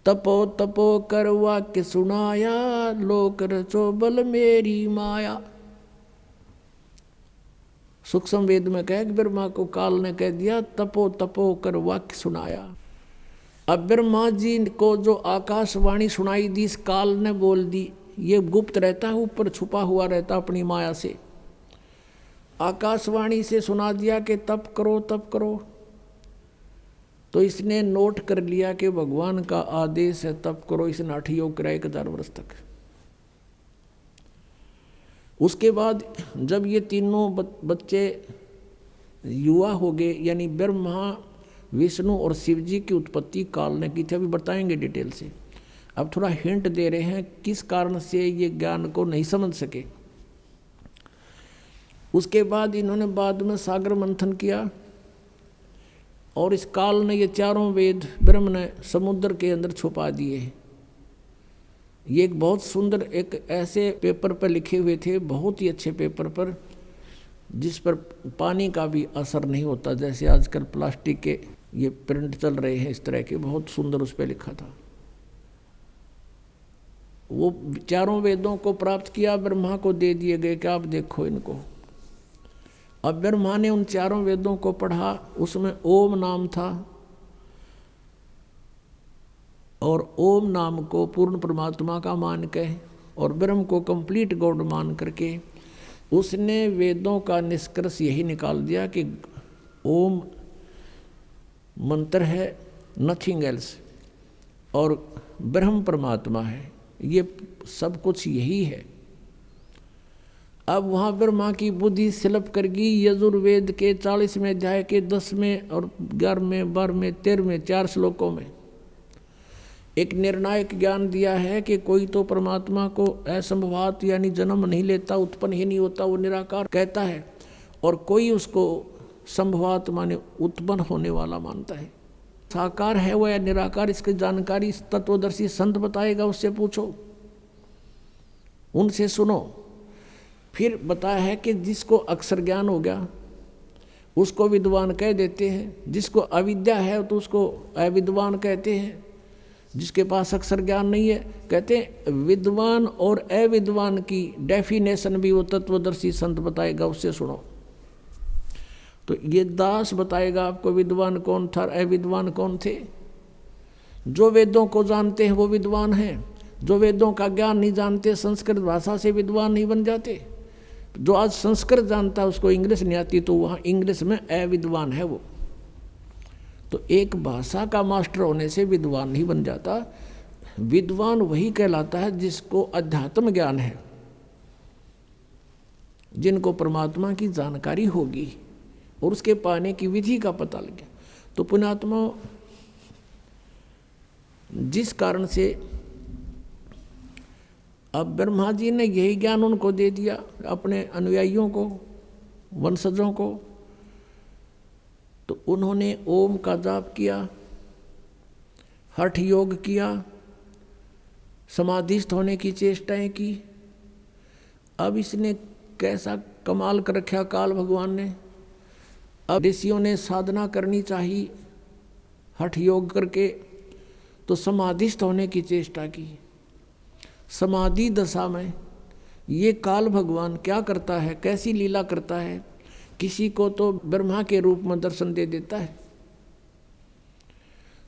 तपो तपो कर वाक्य सुनाया, लोक रचो बल मेरी माया। सूक्ष्म वेद में कह ब्रह्मा को काल ने कह दिया तपो तपो कर वाक्य सुनाया। अब ब्रह्मा जी को जो आकाशवाणी सुनाई दी, इस काल ने बोल दी। ये गुप्त रहता है, ऊपर छुपा हुआ रहता अपनी माया से। आकाशवाणी से सुना दिया कि तप करो तप करो। तो इसने नोट कर लिया कि भगवान का आदेश है तप करो। इसने हठ योग कराया 1000 वर्ष तक। उसके बाद जब ये तीनों बच्चे युवा हो गए, यानी ब्रह्मा, विष्णु और शिव जी की उत्पत्ति काल ने की थी। अभी बताएंगे डिटेल से। अब थोड़ा हिंट दे रहे हैं किस कारण से ये ज्ञान को नहीं समझ सके। उसके बाद इन्होंने बाद में सागर मंथन किया और इस काल ने ये चारों वेद ब्रह्म ने समुद्र के अंदर छुपा दिए। ये एक बहुत सुंदर एक ऐसे पेपर पर लिखे हुए थे, बहुत ही अच्छे पेपर पर, जिस पर पानी का भी असर नहीं होता, जैसे आजकल प्लास्टिक के ये प्रिंट चल रहे हैं इस तरह के। बहुत सुंदर उस पर लिखा था। वो चारों वेदों को प्राप्त किया, ब्रह्मा को दे दिए गए कि आप देखो इनको। अब ब्रह्मा ने उन चारों वेदों को पढ़ा, उसमें ओम नाम था और ओम नाम को पूर्ण परमात्मा का मान के और ब्रह्म को कंप्लीट गॉड मान करके उसने वेदों का निष्कर्ष यही निकाल दिया कि ओम मंत्र है, नथिंग एल्स, और ब्रह्म परमात्मा है, ये सब कुछ यही है। अब वहाँ ब्रह्मा की बुद्धि स्लप कर गई। यजुर्वेद के 40वें अध्याय के 10वें और 11वें 12वें 13वें 4 श्लोकों में एक निर्णायक ज्ञान दिया है कि कोई तो परमात्मा को असंभवात यानी जन्म नहीं लेता, उत्पन्न ही नहीं होता, वो निराकार कहता है, और कोई उसको संभवात माने उत्पन्न होने वाला मानता है। साकार है वो या निराकार, इसकी जानकारी तत्वदर्शी संत बताएगा, उससे पूछो, उनसे सुनो। फिर बताया है कि जिसको अक्षर ज्ञान हो गया उसको विद्वान कह देते हैं। जिसको अविद्या है तो उसको अविद्वान कहते हैं। जिसके पास अक्षर ज्ञान नहीं है, कहते हैं विद्वान और अविद्वान की डेफिनेशन भी वो तत्वदर्शी संत बताएगा, उससे सुनो। तो ये दास बताएगा आपको विद्वान कौन था, अविद्वान कौन थे। जो वेदों को जानते हैं वो विद्वान हैं। जो वेदों का ज्ञान नहीं जानते, संस्कृत भाषा से विद्वान नहीं बन जाते। जो आज संस्कृत जानता है उसको इंग्लिश नहीं आती, तो वहाँ इंग्लिश में अविद्वान है वो। तो एक भाषा का मास्टर होने से विद्वान नहीं बन जाता। विद्वान वही कहलाता है जिसको अध्यात्म ज्ञान है, जिनको परमात्मा की जानकारी होगी और उसके पाने की विधि का पता लगे। तो पुण्यात्मा, जिस कारण से अब ब्रह्मा जी ने यही ज्ञान उनको दे दिया, अपने अनुयायियों को, वंशजों को, तो उन्होंने ओम का जाप किया, हठ योग किया, समाधिस्थ होने की चेष्टाएं की। अब इसने कैसा कमाल कर रखा काल भगवान ने। अब ऋषियों ने साधना करनी चाहिए हठ योग करके, तो समाधिस्थ होने की चेष्टा की। समाधि दशा में ये काल भगवान क्या करता है, कैसी लीला करता है। किसी को तो ब्रह्मा के रूप में दर्शन दे देता है।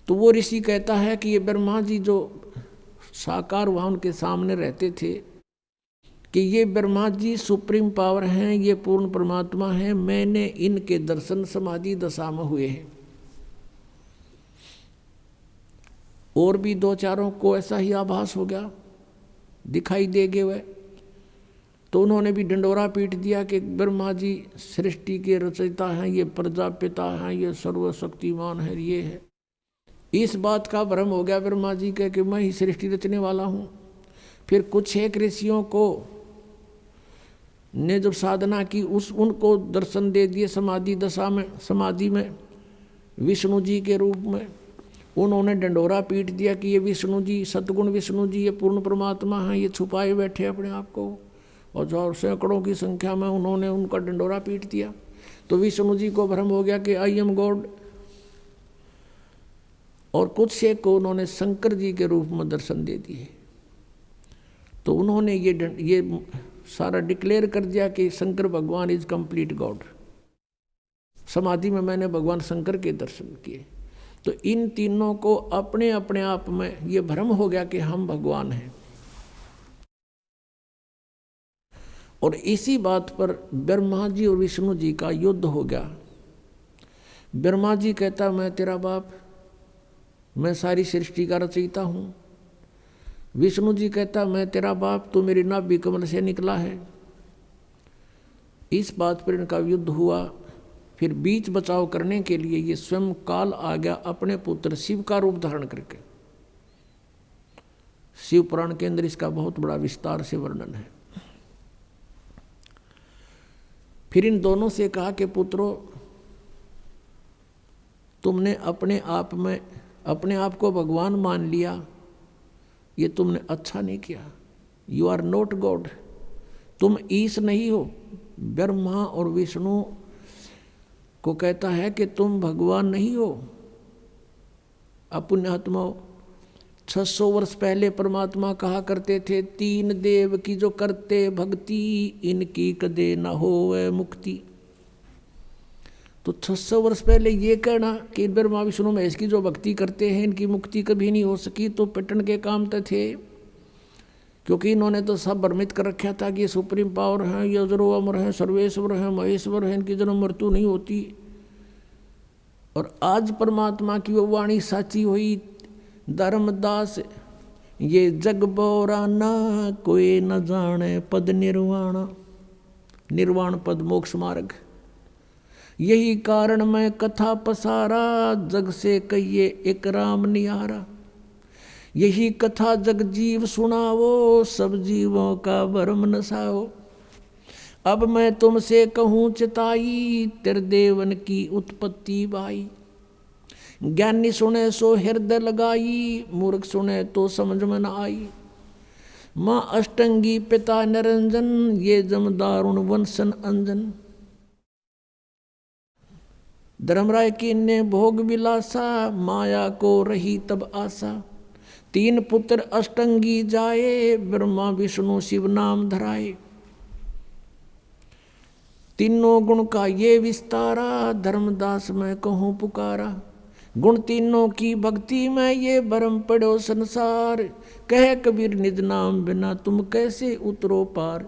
तो वो ऋषि कहता है कि ये ब्रह्मा जी जो साकार वहाँ उनके सामने रहते थे, कि ये ब्रह्मा जी सुप्रीम पावर हैं, ये पूर्ण परमात्मा हैं, मैंने इनके दर्शन समाधि दशा में हुए हैं। और भी दो चारों को ऐसा ही आभास हो गया, दिखाई देगे वह। तो उन्होंने भी डंडोरा पीट दिया कि ब्रह्मा जी सृष्टि के रचयिता हैं, ये प्रजापिता हैं, ये सर्वशक्तिमान है, ये है। इस बात का भ्रम हो गया ब्रह्मा जी के कि मैं ही सृष्टि रचने वाला हूँ। फिर कुछ एक ऋषियों को ने जब साधना की, उनको दर्शन दे दिए समाधि दशा में, समाधि में विष्णु जी के रूप में। उन्होंने डंडोरा पीट दिया कि ये विष्णु जी, सतगुण विष्णु जी, ये पूर्ण परमात्मा हैं, ये छुपाए बैठे अपने आप को। और सैकड़ों की संख्या में उन्होंने उनका डंडोरा पीट दिया। तो विष्णु जी को भ्रम हो गया कि आई एम गॉड। और कुछ से को उन्होंने शंकर जी के रूप में दर्शन दे दिए। तो उन्होंने ये सारा डिक्लेयर कर दिया कि शंकर भगवान इज कंप्लीट गॉड। समाधि में मैंने भगवान शंकर के दर्शन किए। तो इन तीनों को अपने अपने आप में ये भ्रम हो गया कि हम भगवान हैं। और इसी बात पर ब्रह्मा जी और विष्णु जी का युद्ध हो गया। ब्रह्मा जी कहता मैं तेरा बाप, मैं सारी सृष्टि का रचयिता हूँ। विष्णु जी कहता मैं तेरा बाप, तू मेरी नाभि कमल से निकला है। इस बात पर इनका युद्ध हुआ। फिर बीच बचाव करने के लिए ये स्वयं काल आ गया अपने पुत्र शिव का रूप धारण करके। शिव पुराण के अंदर इसका बहुत बड़ा विस्तार से वर्णन है। फिर इन दोनों से कहा कि पुत्रों, तुमने अपने आप में अपने आप को भगवान मान लिया, ये तुमने अच्छा नहीं किया। यू आर नॉट गॉड, तुम ईश नहीं हो। ब्रह्मा और विष्णु को कहता है कि तुम भगवान नहीं हो। पुण्यात्माओं, 600 वर्ष पहले परमात्मा कहा करते थे, तीन देव की जो करते भक्ति, इनकी कदे न होवे मुक्ति। तो 600 वर्ष पहले ये कहना कि ब्रह्मा विष्णु महेश की जो भक्ति करते हैं इनकी मुक्ति कभी नहीं हो सकी, तो पिटन के काम तो थे। क्योंकि इन्होंने तो सब भ्रमित कर रखा था कि ये सुप्रीम पावर हैं, ये अजरो अमर हैं, सर्वेश्वर हैं, महेश्वर हैं, इनकी जन्म मृत्यु नहीं होती। और आज परमात्मा की वो वाणी साची हुई, धर्मदास ये जग बोराना कोई न जाने पद निर्वाण, निर्वाण पद मोक्ष मार्ग। यही कारण मैं कथा पसारा, जग से कहिए एक राम निहारा। यही कथा जग जीव सुनावो, सब जीवों का भरम नसाओ। अब मैं तुमसे कहूँ चिताई, तेरे देवन की उत्पत्ति बाई। ज्ञानी सुने सो हृदय लगाई, मूर्ख सुने तो समझ में न आई। माँ अष्टंगी पिता निरंजन, ये जम दारुण वंशन अंजन। धर्मराय की ने भोग विलासा, माया को रही तब आशा। 3 पुत्र अष्टंगी जाए, ब्रह्मा विष्णु शिव नाम धराए। तीनों गुण का ये विस्तारा, धर्मदास मैं कहूँ पुकारा। गुण तीनों की भक्ति में ये भरम पड़ो संसार, कह कबीर निज नाम बिना तुम कैसे उतरो पार।